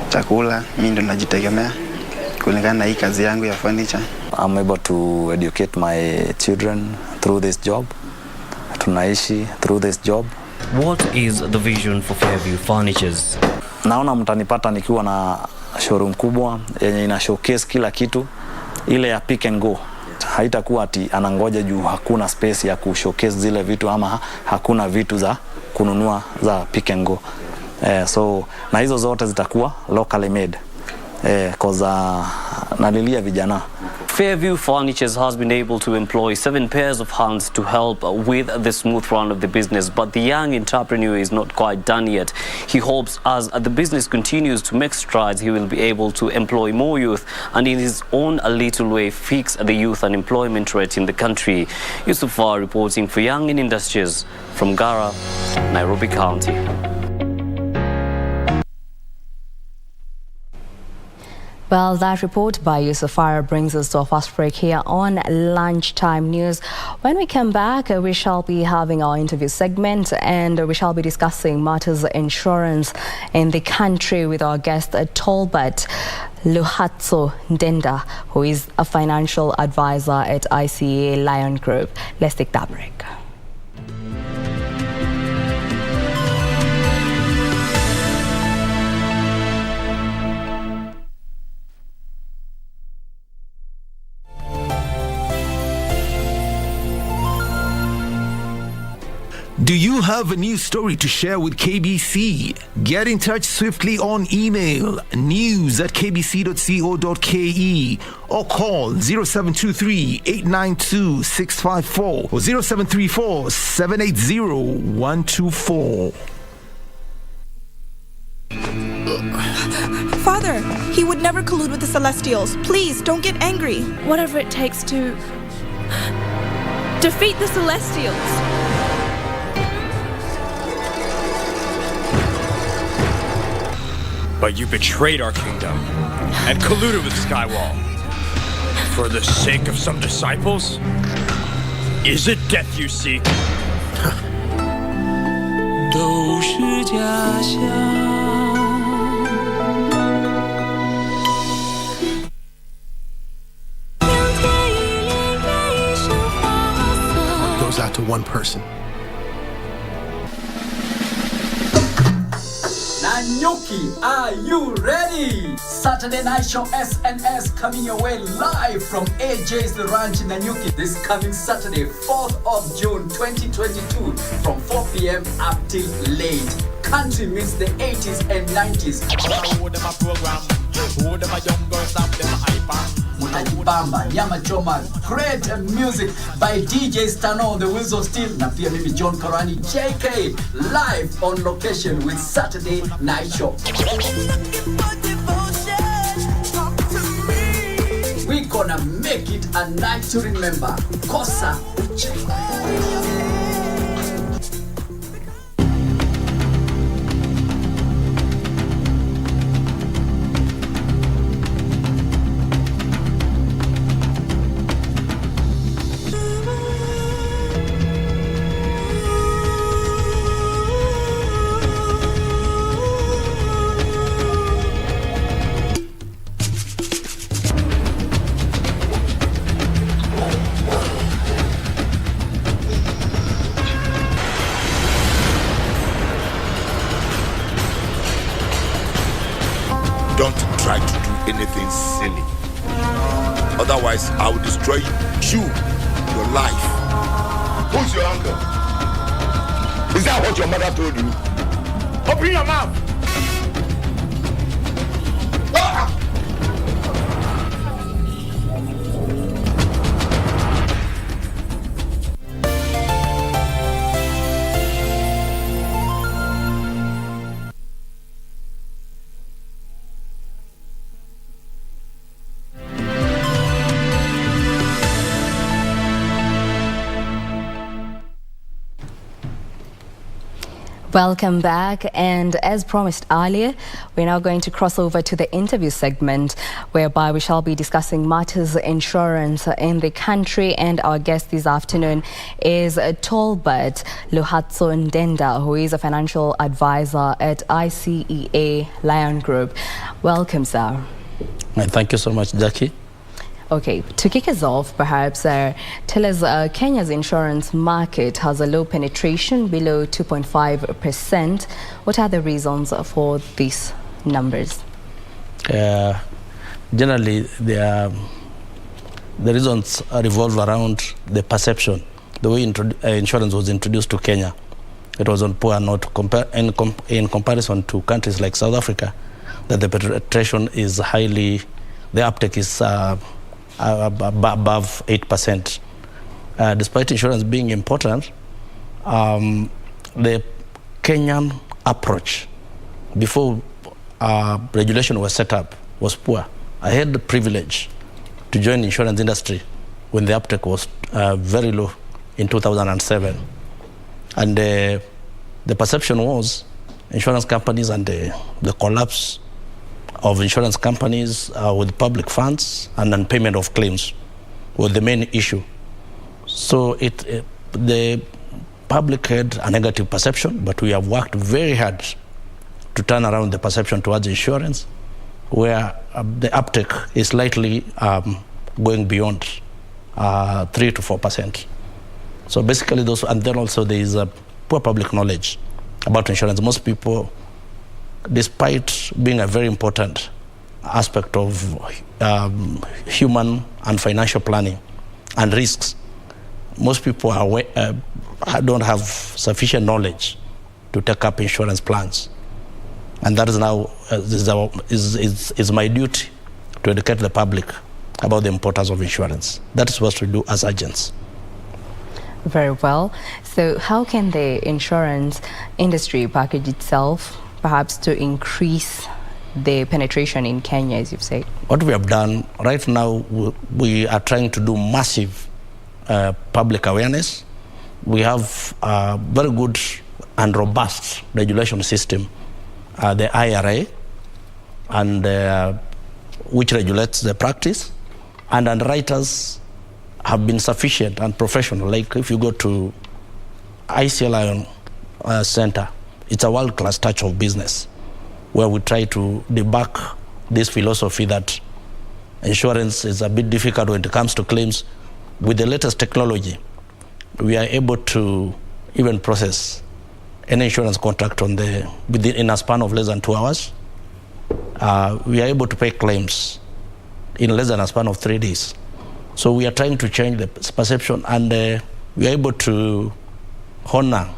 Chakula mimi ndo najitegemea kulingana na hii kazi yangu ya furniture. I'm able to educate my children through this job. Tunaishi through this job. What is the vision for Fairview Furnitures? Naona mtanipata nikiwa na showroom kubwa yenye ina showcase kila kitu, ile ya pick and go. Haitakuwa ati anangoja juu hakuna space ya kushowcase zile vitu ama hakuna vitu za kununua za pick and go. So na hizo zote zitakuwa locally made. Cause nalilia vijana. Fairview Furnitures has been able to employ 7 pairs of hands to help with the smooth run of the business, but the young entrepreneur is not quite done yet. He hopes as the business continues to make strides, he will be able to employ more youth and in his own little way fix the youth unemployment rate in the country. Yusufar reporting for Young in Industries from Gara, Nairobi County. Well, that report by Yusufar brings us to a fast break here on Lunchtime News. When we come back, we shall be having our interview segment and we shall be discussing matters of insurance in the country with our guest Tolbert Luhatso Ndenda, who is a financial advisor at ICA Lion Group. Let's take that break. Do you have a news story to share with KBC? Get in touch swiftly on email news@kbc.co.ke or call 0723-892-654 or 0734-780-124. Father, he would never collude with the Celestials. Please, don't get angry. Whatever it takes to defeat the Celestials. But you betrayed our kingdom and colluded with Skywall. For the sake of some disciples? Is it death you seek? Goes out to one person. Nanyuki, are you ready? Saturday Night Show SNS coming your way live from AJ's The Ranch in Nanyuki this coming Saturday, 4th of June 2022 from 4 p.m. up till late. Country meets the 80s and 90s. Mutajibamba, Nyama Choma, great music by DJ Stano, the Wheels of Steel, na pia mimi John Karani, JK, live on location with Saturday Night Show. We gonna make it a night to remember. Kosa silly. Otherwise, I will destroy you, your life. Who's your uncle? Is that what your mother told you? Open your mouth. Welcome back, and as promised earlier, we're now going to cross over to the interview segment, whereby we shall be discussing matters insurance in the country. And our guest this afternoon is Tolbert Luhatso Ndenda, who is a financial advisor at ICEA Lion Group. Welcome, sir. Thank you so much, Jackie. Okay, to kick us off, perhaps tell us, Kenya's insurance market has a low penetration, below 2.5%. What are the reasons for these numbers? Generally, the reasons revolve around the perception. The way insurance was introduced to Kenya, it was on poor note in comparison to countries like South Africa, that the penetration is highly, the uptake is above 8%. Despite insurance being important, the Kenyan approach before regulation was set up was poor. I had the privilege to join the insurance industry when the uptake was very low in 2007. And the perception was insurance companies and the collapse of insurance companies with public funds and non-payment of claims were the main issue. So the public had a negative perception, but we have worked very hard to turn around the perception towards insurance, where the uptake is slightly going beyond 3 to 4%. So basically those, and then also there is a poor public knowledge about insurance. Most people, despite being a very important aspect of human and financial planning and risks, most people don't have sufficient knowledge to take up insurance plans. And that is now is my duty to educate the public about the importance of insurance. That is what we do as agents. Very well. So how can the insurance industry package itself perhaps to increase the penetration in Kenya, as you've said? What we have done right now, we are trying to do massive public awareness. We have a very good and robust regulation system, the IRA, and which regulates the practice, and underwriters have been sufficient and professional. Like if you go to ICEA Lion Center, it's a world-class touch of business, where we try to debunk this philosophy that insurance is a bit difficult when it comes to claims. With the latest technology, we are able to even process any insurance contract in a span of less than 2 hours. We are able to pay claims in less than a span of 3 days. So we are trying to change the perception, and we are able to honor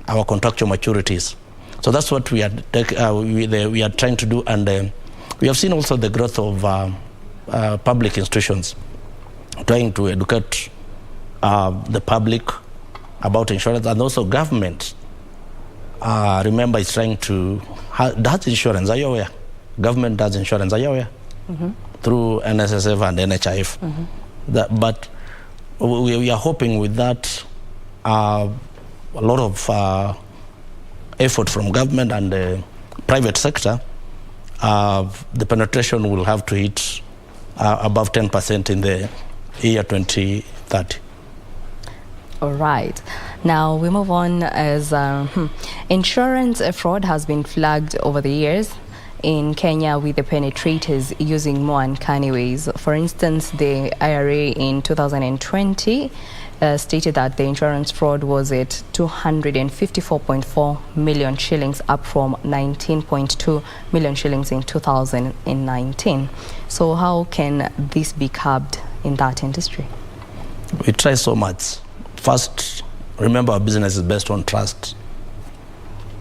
our contractual maturities. So that's what we are trying to do, and we have seen also the growth of public institutions trying to educate the public about insurance, and also government. Remember, it's trying to does insurance. Are you aware? Government does insurance. Are you aware? Mm-hmm. Through NSSF and NHIF. Mm-hmm. But we are hoping with that a lot of effort from government and the private sector, the penetration will have to hit above 10% in the year 2030. All right. Now we move on as insurance fraud has been flagged over the years in Kenya with the penetrators using more uncanny ways. For instance, the IRA in 2020 stated that the insurance fraud was at 254.4 million shillings, up from 19.2 million shillings in 2019. So how can this be curbed in that industry? We try so much. First, remember our business is based on trust.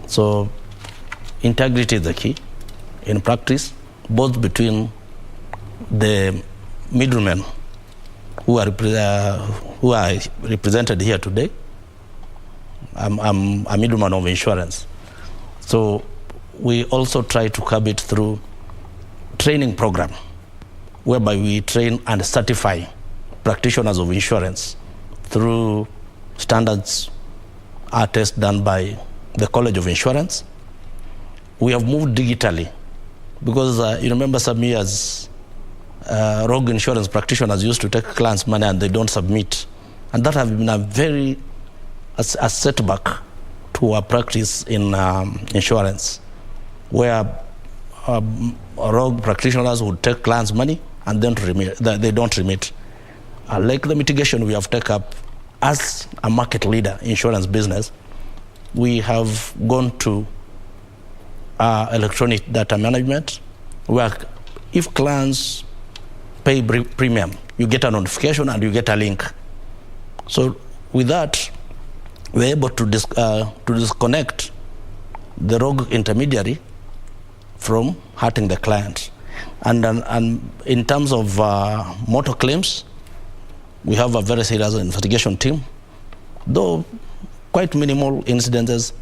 So integrity is the key in practice, both between the middlemen who are represented here today. I'm a middleman of insurance. So we also try to curb it through training program, whereby we train and certify practitioners of insurance through standards tests done by the College of Insurance. We have moved digitally because you remember some years rogue insurance practitioners used to take clients' money and they don't submit. And that has been a setback to our practice in insurance, where rogue practitioners would take clients' money and then they don't remit. Like the mitigation we have taken up as a market leader in insurance business, we have gone to electronic data management, where if clients pay premium, you get a notification and you get a link. So with that, we're able to disconnect the rogue intermediary from hurting the client. And in terms of motor claims, we have a very serious investigation team, though quite minimal incidences,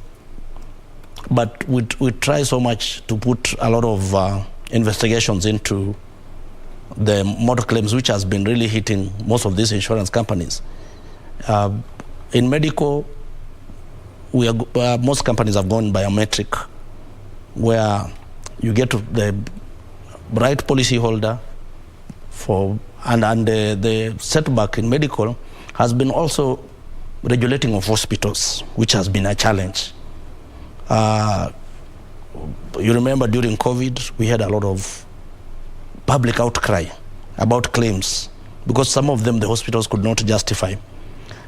but we try so much to put a lot of investigations into the motor claims, which has been really hitting most of these insurance companies. In medical, most companies have gone biometric, where you get to the right policy holder and the setback in medical has been also regulating of hospitals, which has been a challenge. You remember during COVID, we had a lot of public outcry about claims because some of them the hospitals could not justify.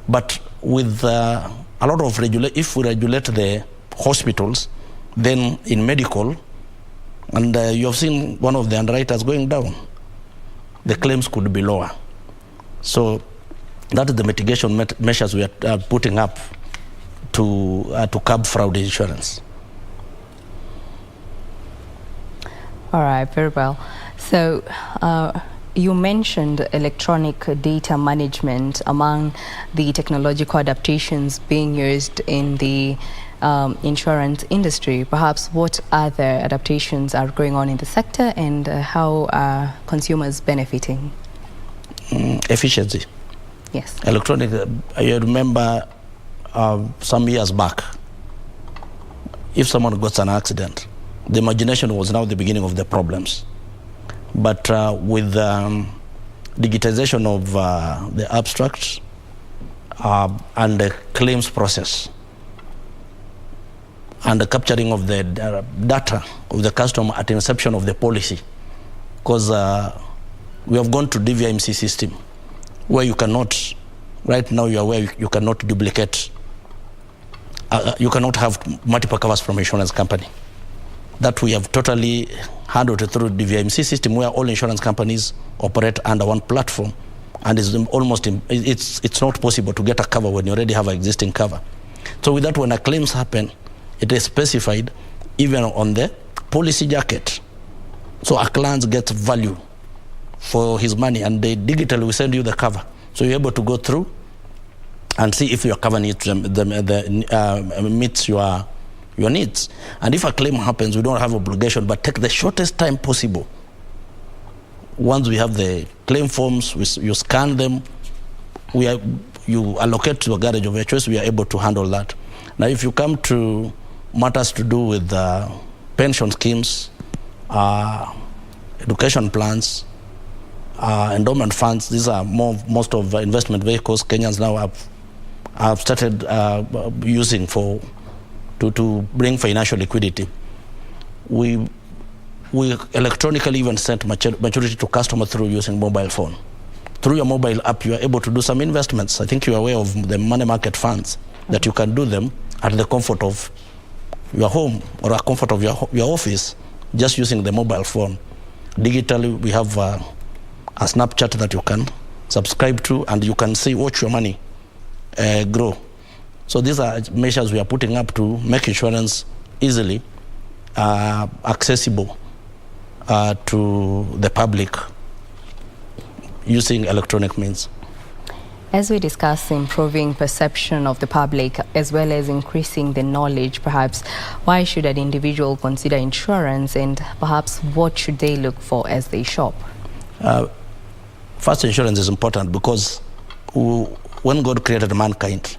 But with a lot of if we regulate the hospitals, then in medical, and you have seen one of the underwriters going down, the claims could be lower. So that is the mitigation measures we are putting up to curb fraud insurance. All right, very well. So you mentioned electronic data management among the technological adaptations being used in the insurance industry. Perhaps what other adaptations are going on in the sector, and how are consumers benefiting? Efficiency. Yes. Electronic, I remember some years back, if someone got an accident, the imagination was now the beginning of the problems. But with digitization of the abstracts and the claims process and the capturing of the data of the customer at inception of the policy, because we have gone to DVMC system where you cannot, right now you are aware you cannot duplicate, you cannot have multiple covers from insurance company. That we have totally handled through the VMC system, where all insurance companies operate under one platform, and it's not possible to get a cover when you already have an existing cover. So with that, when a claims happen, it is specified even on the policy jacket. So a client gets value for his money, and they digitally will send you the cover. So you're able to go through and see if your cover needs meets your needs. And if a claim happens, we don't have obligation, but take the shortest time possible. Once we have the claim forms, you scan them, you allocate to a garage of your choice, we are able to handle that. Now, if you come to matters to do with pension schemes, education plans, endowment funds, these are most of investment vehicles Kenyans now have started using to bring financial liquidity. We we electronically even send maturity to customer through using mobile phone. Through your mobile app, you are able to do some investments. I think you are aware of the money market funds, that you can do them at the comfort of your home or a comfort of your office, just using the mobile phone. Digitally, we have a Snapchat that you can subscribe to, and you can watch your money grow. So these are measures we are putting up to make insurance easily accessible to the public using electronic means. As we discuss improving perception of the public as well as increasing the knowledge, perhaps why should an individual consider insurance, and perhaps what should they look for as they shop? First, insurance is important because when God created mankind,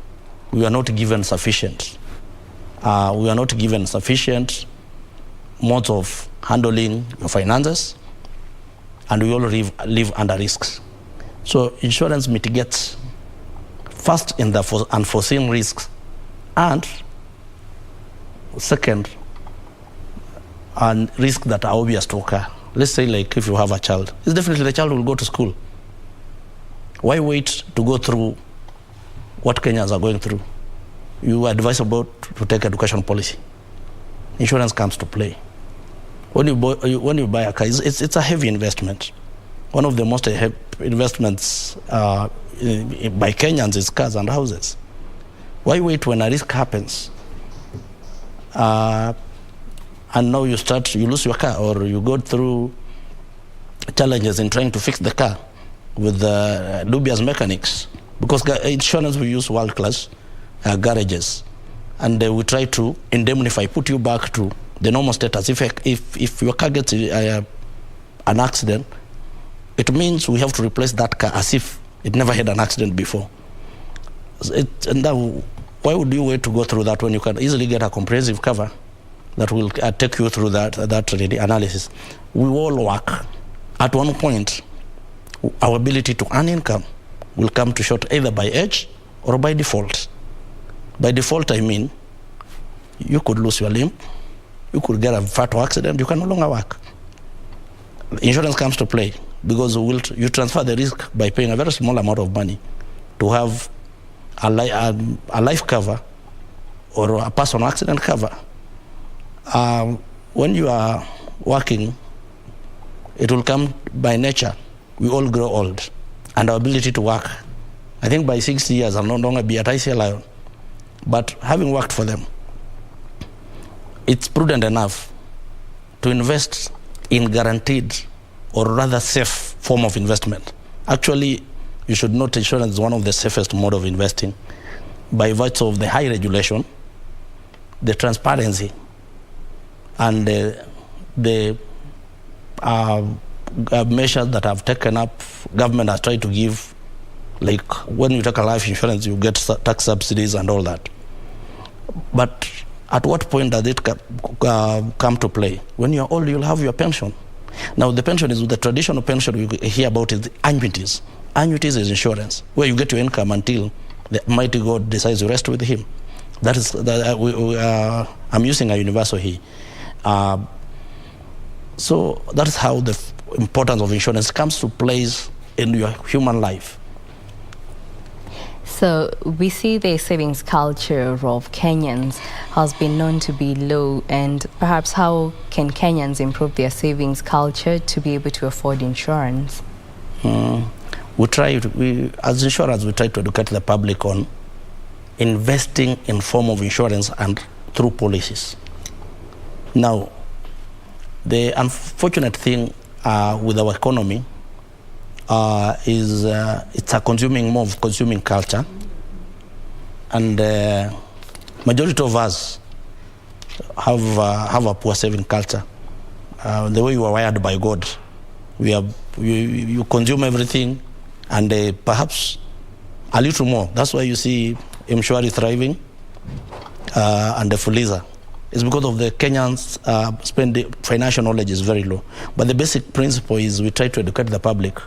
we are not given sufficient. We are not given sufficient modes of handling your finances, and we all live under risks. So insurance mitigates first in the unforeseen risks, and second, risks that are obvious to occur. Let's say, like, if you have a child, it's definitely the child will go to school. Why wait to go through what Kenyans are going through? You are advisable to take education policy. Insurance comes to play. When you buy a car, it's a heavy investment. One of the most heavy investments by Kenyans is cars and houses. Why wait when a risk happens? And now you lose your car, or you go through challenges in trying to fix the car with dubious mechanics. Because insurance, we use world-class garages, and we try to indemnify, put you back to the normal status. If your car gets an accident, it means we have to replace that car as if it never had an accident before. Why would you wait to go through that when you can easily get a comprehensive cover that will take you through that analysis? We all work. At one point, our ability to earn income will come to short, either by age or by default. By default, I mean, you could lose your limb, you could get a fatal accident, you can no longer work. Insurance comes to play because you transfer the risk by paying a very small amount of money to have a life cover or a personal accident cover. When you are working, it will come by nature. We all grow old, and our ability to work, I think by 60 years I'll no longer be at ICLION. But having worked for them, it's prudent enough to invest in guaranteed or rather safe form of investment. Actually, you should note insurance is one of the safest mode of investing by virtue of the high regulation, the transparency, and the measures that have taken up, government has tried to give, like when you take a life insurance, you get tax subsidies and all that. But at what point does it come to play? When you're old, you'll have your pension. Now, the pension is the traditional pension you hear about is the annuities. Annuities is insurance, where you get your income until the mighty God decides to rest with him. That is, I'm using a universal here. So that's how the importance of insurance comes to place in your human life. So we see the savings culture of Kenyans has been known to be low, and perhaps how can Kenyans improve their savings culture to be able to afford insurance? As insurers, we try to educate the public on investing in form of insurance and through policies. Now, the unfortunate thing with our economy is it's a more of consuming culture, and majority of us have a poor saving culture. The way you are wired by God, you consume everything, and perhaps a little more. That's why you see Mshwari thriving and the Fuliza. It's because of the Kenyans financial knowledge is very low. But the basic principle is we try to educate the public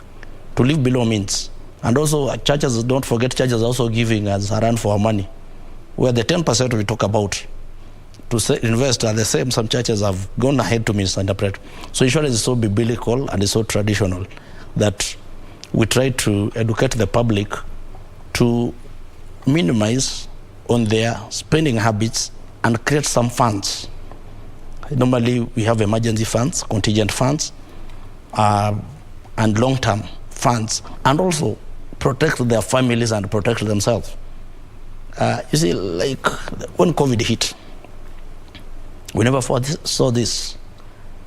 to live below means. And also churches, don't forget, churches are also giving us a run for our money, where the 10% we talk about to invest are the same some churches have gone ahead to misinterpret. So insurance is so biblical and is so traditional that we try to educate the public to minimize on their spending habits and create some funds. Normally we have emergency funds, contingent funds, and long-term funds, and also protect their families and protect themselves. You see, like when COVID hit, we never saw this,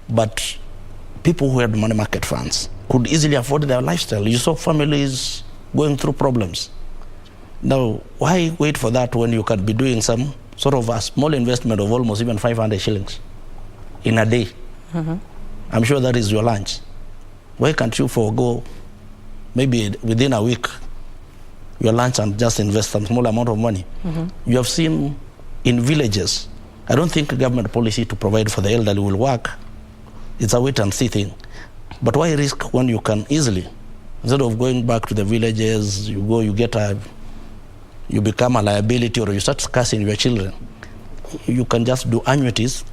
but people who had money market funds could easily afford their lifestyle. You saw families going through problems. Now, why wait for that when you can be doing some sort of a small investment of almost even 500 shillings in a day? Mm-hmm. I'm sure that is your lunch. Why can't you forego maybe within a week your lunch and just invest some small amount of money? Mm-hmm. You have seen in villages, I don't think government policy to provide for the elderly will work. It's a wait and see thing. But why risk when you can easily, instead of going back to the villages, you become a liability, or you start cursing your children. You can just do annuities,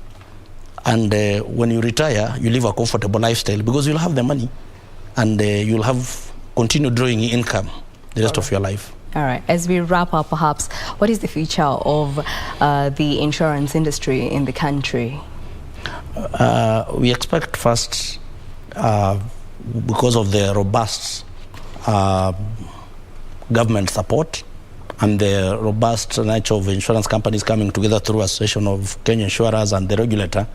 and when you retire, you live a comfortable lifestyle because you'll have the money, and you'll have continued drawing income the rest of your life. All right. As we wrap up, perhaps, what is the future of the insurance industry in the country? We expect first, because of the robust government support and the robust nature of insurance companies coming together through association of Kenya insurers and the regulator,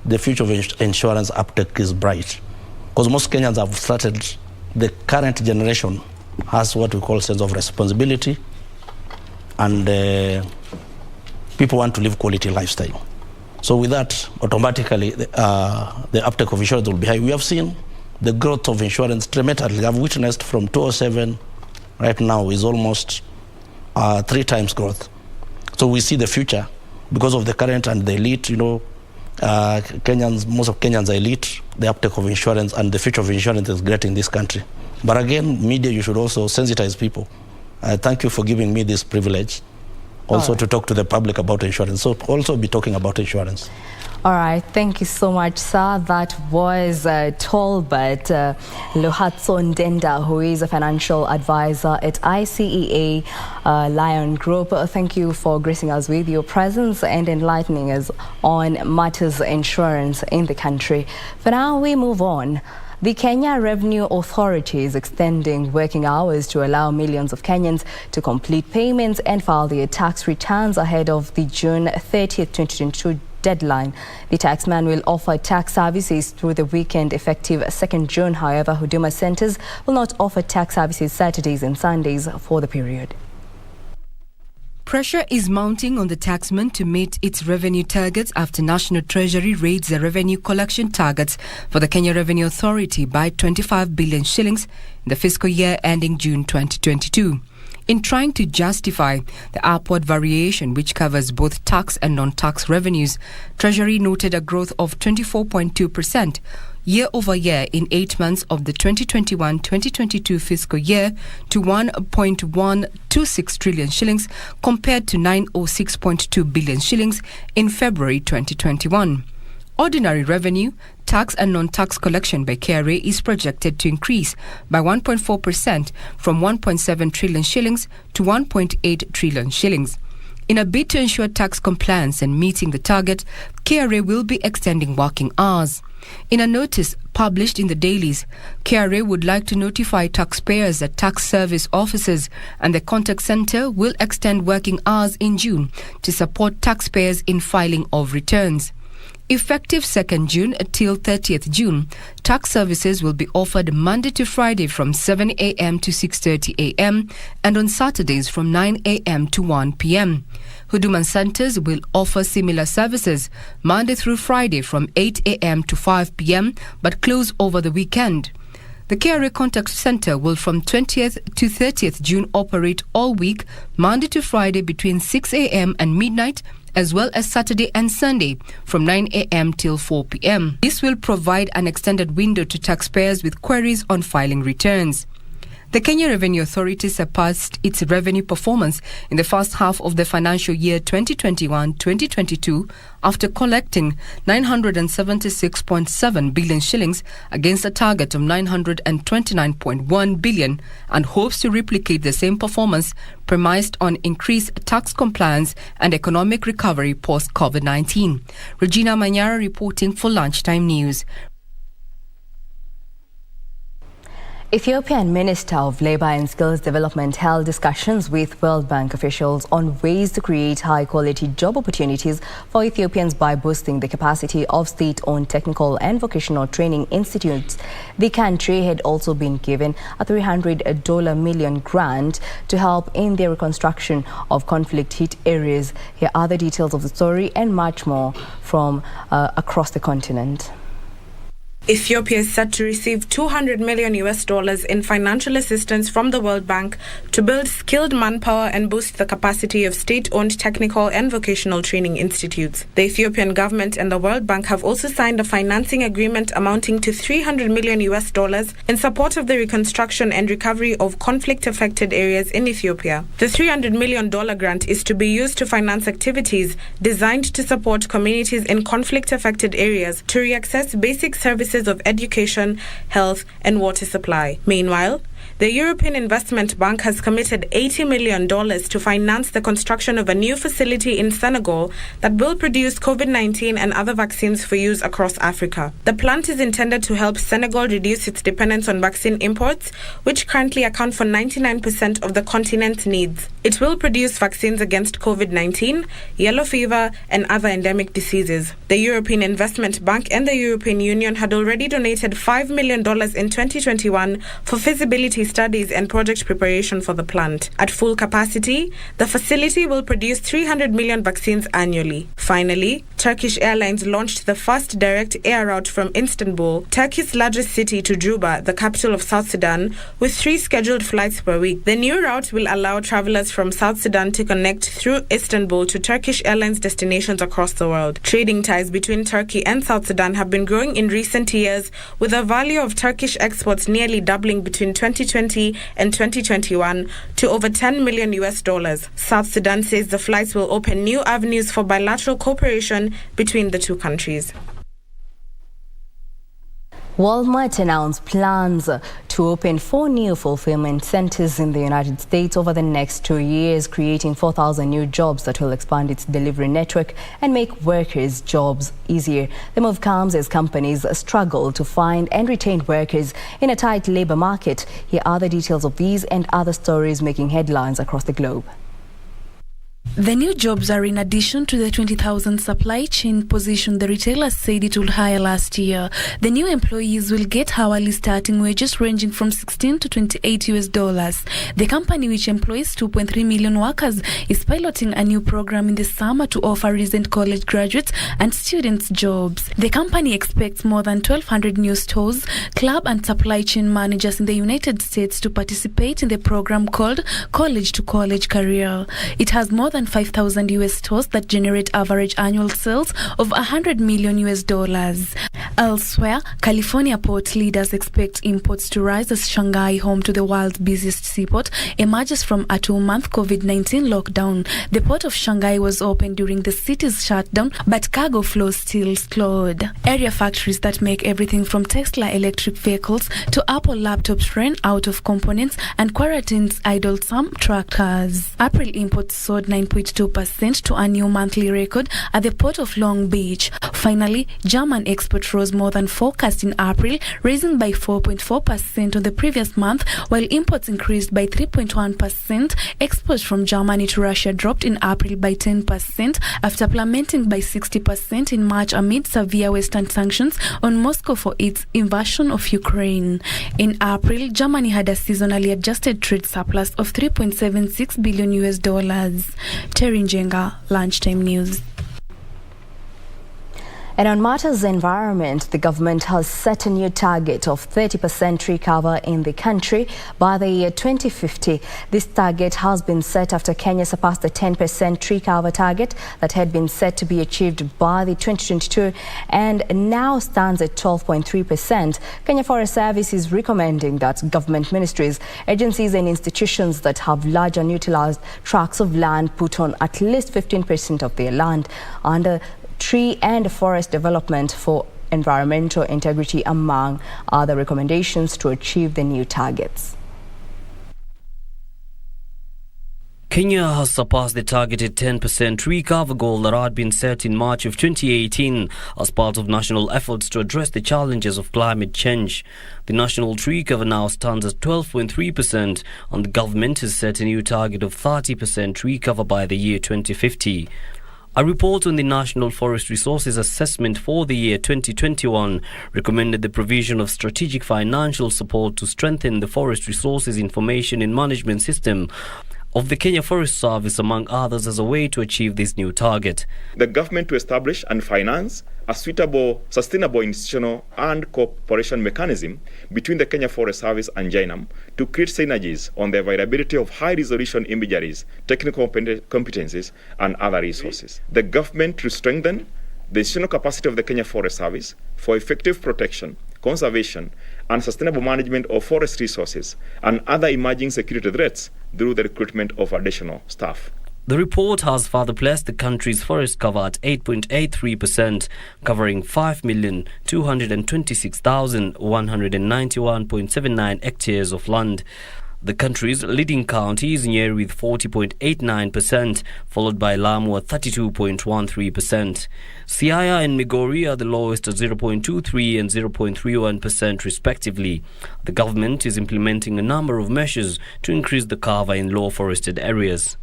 the future of insurance uptake is bright. Because most Kenyans have started, the current generation has what we call sense of responsibility, and people want to live quality lifestyle. So with that, automatically, the uptake of insurance will be high. We have seen the growth of insurance dramatically. I've witnessed from 2007 right now is almost 3 times growth. So we see the future because of the current and the elite, Kenyans, most of Kenyans are elite, the uptake of insurance and the future of insurance is great in this country. But again, media, you should also sensitize people. Thank you for giving me this privilege also to talk to the public about insurance. So also be talking about insurance. All right, thank you so much, sir. That was Tolbert Luhatso Ndenda, who is a financial advisor at ICEA Lion Group. Thank you for gracing us with your presence and enlightening us on matters insurance in the country. For now, we move on. The Kenya Revenue Authority is extending working hours to allow millions of Kenyans to complete payments and file their tax returns ahead of the June 30th, 2022 deadline. The taxman will offer tax services through the weekend effective 2nd June. However, Huduma centers will not offer tax services Saturdays and Sundays for the period. Pressure is mounting on the taxman to meet its revenue targets after National Treasury raised the revenue collection targets for the Kenya Revenue Authority by 25 billion shillings in the fiscal year ending June 2022. In trying to justify the upward variation, which covers both tax and non-tax revenues, Treasury noted a growth of 24.2% year-over-year in 8 months of the 2021-2022 fiscal year to 1.126 trillion shillings compared to 906.2 billion shillings in February 2021. Ordinary revenue, tax and non-tax collection by KRA is projected to increase by 1.4% from 1.7 trillion shillings to 1.8 trillion shillings. In a bid to ensure tax compliance and meeting the target, KRA will be extending working hours. In a notice published in the dailies, KRA would like to notify taxpayers that tax service officers and the contact center will extend working hours in June to support taxpayers in filing of returns. Effective 2nd June till 30th June, tax services will be offered Monday to Friday from 7 a.m. to 6:30 a.m. and on Saturdays from 9 a.m. to 1 p.m. Huduma centers will offer similar services Monday through Friday from 8 a.m. to 5 p.m. but close over the weekend. The KRA Contact Center will from 20th to 30th June operate all week, Monday to Friday between 6 a.m. and midnight, as well as Saturday and Sunday from 9 a.m. till 4 p.m. This will provide an extended window to taxpayers with queries on filing returns. The Kenya Revenue Authority surpassed its revenue performance in the first half of the financial year 2021-2022 after collecting 976.7 billion shillings against a target of 929.1 billion and hopes to replicate the same performance premised on increased tax compliance and economic recovery post-COVID-19. Regina Manyara reporting for Lunchtime News. Ethiopian Minister of Labour and Skills Development held discussions with World Bank officials on ways to create high-quality job opportunities for Ethiopians by boosting the capacity of state-owned technical and vocational training institutes. The country had also been given a $300 million grant to help in the reconstruction of conflict-hit areas. Here are the details of the story and much more from across the continent. Ethiopia is set to receive $200 million in financial assistance from the World Bank to build skilled manpower and boost the capacity of state-owned technical and vocational training institutes. The Ethiopian government and the World Bank have also signed a financing agreement amounting to $300 million in support of the reconstruction and recovery of conflict-affected areas in Ethiopia. The $300 million grant is to be used to finance activities designed to support communities in conflict-affected areas to reaccess basic services of education, health, and water supply. Meanwhile, the European Investment Bank has committed $80 million to finance the construction of a new facility in Senegal that will produce COVID-19 and other vaccines for use across Africa. The plant is intended to help Senegal reduce its dependence on vaccine imports, which currently account for 99% of the continent's needs. It will produce vaccines against COVID-19, yellow fever, and other endemic diseases. The European Investment Bank and the European Union had already donated $5 million in 2021 for feasibility studies and project preparation for the plant. At full capacity, the facility will produce 300 million vaccines annually. Finally, Turkish Airlines launched the first direct air route from Istanbul, Turkey's largest city, to Juba, the capital of South Sudan, with 3 scheduled flights per week. The new route will allow travelers from South Sudan to connect through Istanbul to Turkish Airlines destinations across the world. Trading ties between Turkey and South Sudan have been growing in recent years, with the value of Turkish exports nearly doubling between 2020 and 2021 to over $10 million. South Sudan says the flights will open new avenues for bilateral cooperation between the two countries. Walmart announced plans to open 4 new fulfillment centers in the United States over the next 2 years, creating 4,000 new jobs that will expand its delivery network and make workers' jobs easier. The move comes as companies struggle to find and retain workers in a tight labor market. Here are the details of these and other stories making headlines across the globe. The new jobs are in addition to the 20,000 supply chain position the retailer said it would hire last year. The new employees will get hourly starting wages ranging from $16 to $28. The company, which employs 2.3 million workers, is piloting a new program in the summer to offer recent college graduates and students jobs. The company expects more than 1,200 new stores, club and supply chain managers in the United States to participate in the program called College to College Career. It has more than 5,000 US stores that generate average annual sales of $100 million. Elsewhere, California port leaders expect imports to rise as Shanghai, home to the world's busiest seaport, emerges from a 2-month COVID-19 lockdown. The port of Shanghai was open during the city's shutdown, but cargo flow still slowed. Area factories that make everything from Tesla electric vehicles to Apple laptops ran out of components, and quarantines idled some tractors. April imports soared 9.2% to a new monthly record at the port of Long Beach. Finally, German export rose more than forecast in April, rising by 4.4% on the previous month, while imports increased by 3.1%. Exports from Germany to Russia dropped in April by 10% after plummeting by 60% in March amid severe Western sanctions on Moscow for its invasion of Ukraine. In April, Germany had a seasonally adjusted trade surplus of $3.76 billion. Terry Njenga, Lunchtime News. And on matters environment, the government has set a new target of 30% tree cover in the country by the year 2050. This target has been set after Kenya surpassed the 10% tree cover target that had been set to be achieved by the 2022 and now stands at 12.3%. Kenya Forest Service is recommending that government ministries, agencies and institutions that have large unutilized tracts of land put on at least 15% of their land under tree and forest development for environmental integrity, among other recommendations to achieve the new targets. Kenya has surpassed the targeted 10% tree cover goal that had been set in March of 2018 as part of national efforts to address the challenges of climate change. The national tree cover now stands at 12.3%, and the government has set a new target of 30% tree cover by the year 2050. A report on the National Forest Resources Assessment for the year 2021 recommended the provision of strategic financial support to strengthen the Forest Resources Information and Management System of the Kenya Forest Service, among others, as a way to achieve this new target. The government to establish and finance a suitable, sustainable institutional and cooperation mechanism between the Kenya Forest Service and JNAM to create synergies on the availability of high-resolution imageries, technical competencies, and other resources. The government to strengthen the institutional capacity of the Kenya Forest Service for effective protection, conservation, and sustainable management of forest resources and other emerging security threats through the recruitment of additional staff. The report has further placed the country's forest cover at 8.83%, covering 5,226,191.79 hectares of land. The country's leading county is Nyeri with 40.89%, followed by Lamu at 32.13%. Siaya and Migori are the lowest at 0.23 and 0.31% respectively. The government is implementing a number of measures to increase the cover in low forested areas.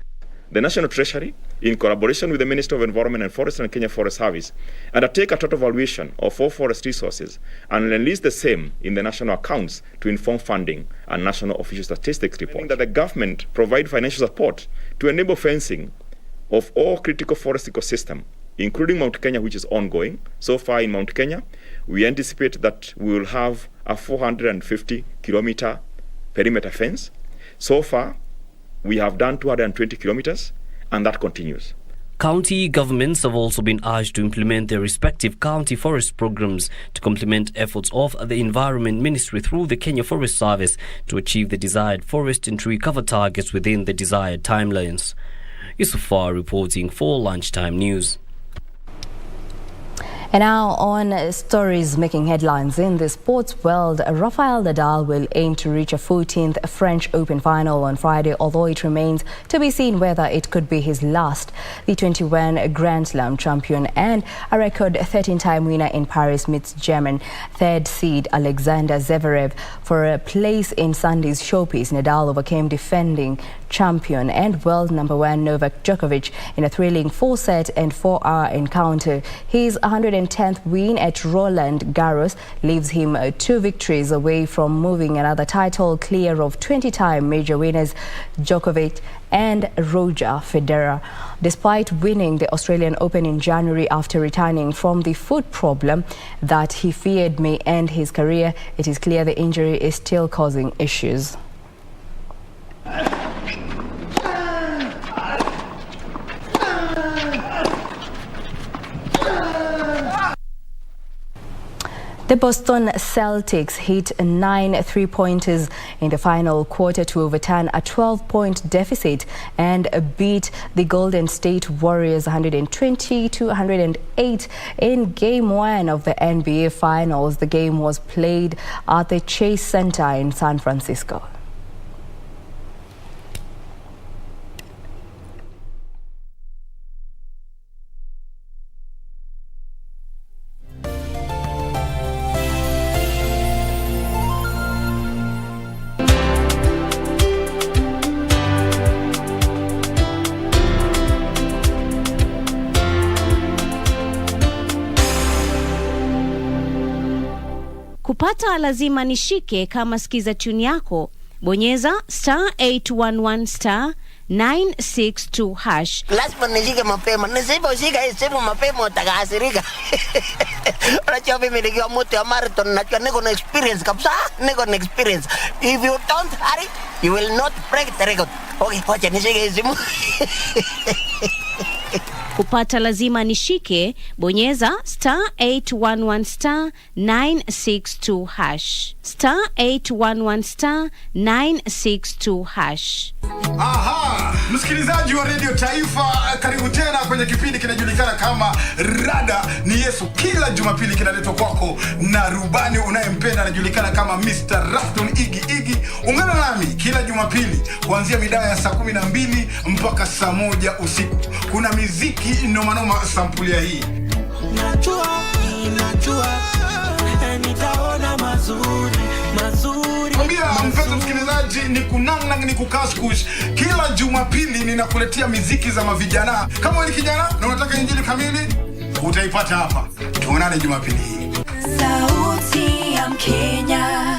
The National Treasury, in collaboration with the Ministry of Environment and Forestry and Kenya Forest Service, undertake a total valuation of all forest resources and enlist the same in the national accounts to inform funding and national official statistics report. That the government provide financial support to enable fencing of all critical forest ecosystem, including Mount Kenya, which is ongoing. So far in Mount Kenya, we anticipate that we will have a 450-kilometer perimeter fence. So far, we have done 220 kilometers, and that continues. County governments have also been urged to implement their respective county forest programs to complement efforts of the Environment Ministry through the Kenya Forest Service to achieve the desired forest and tree cover targets within the desired timelines. Yusufar reporting for Lunchtime News. And now on stories making headlines in the sports world, Rafael Nadal will aim to reach a 14th French Open final on Friday, although it remains to be seen whether it could be his last. The 21 Grand Slam champion and a record 13-time winner in Paris meets German third seed Alexander Zverev for a place in Sunday's showpiece. Nadal overcame defending champion and world number one Novak Djokovic in a thrilling 4-set and 4-hour encounter. His 110th win at Roland Garros leaves him 2 victories away from moving another title clear of 20-time major winners Djokovic and Roger Federer. Despite winning the Australian Open in January after returning from the foot problem that he feared may end his career, it is clear the injury is still causing issues. The Boston Celtics hit 9 3-pointers in the final quarter to overturn a 12-point deficit and beat the Golden State Warriors 120-108 in Game 1 of the NBA Finals. The game was played at the Chase Center in San Francisco. Kupata lazima nishike kama sikiza tune yako. Bonyeza *811 962 hash. Lazima nishike mapema. Nisiposhika hii simu mapema utakasirika. Unajua mimi nikiwa mtu ya marathon najua niko na experience kabisa. Niko na experience. If you don't hurry, you will not break the record. Okay, wacha nishike hii simu. Kupata lazima nishike, bonyeza *811 962 hash. *811 962 hash. Aha, msikilizaji wa Radio Taifa, karibu tena kwenye kipindi kinajulikana kama Rada ni Yesu. Kila Jumapili kinaletwa kwako na rubani unayempenda anajulikana kama Mr. Rafton Iggy. Ungana nami kila Jumapili kuanzia mida ya saa 12 mpaka saa 1 usiku. Kuna muziki noma sampulia hii. Najua nitaona mazuri. Mwambia mpenzi msikilizaji, ni kunang ni kukaskush. Kila Jumapili ninakuletea miziki za mavijana. Kama wewe ni kijana na unataka injili kamili, utaipata hapa. Tuonane Jumapili hii. Sauti ya Mkenya.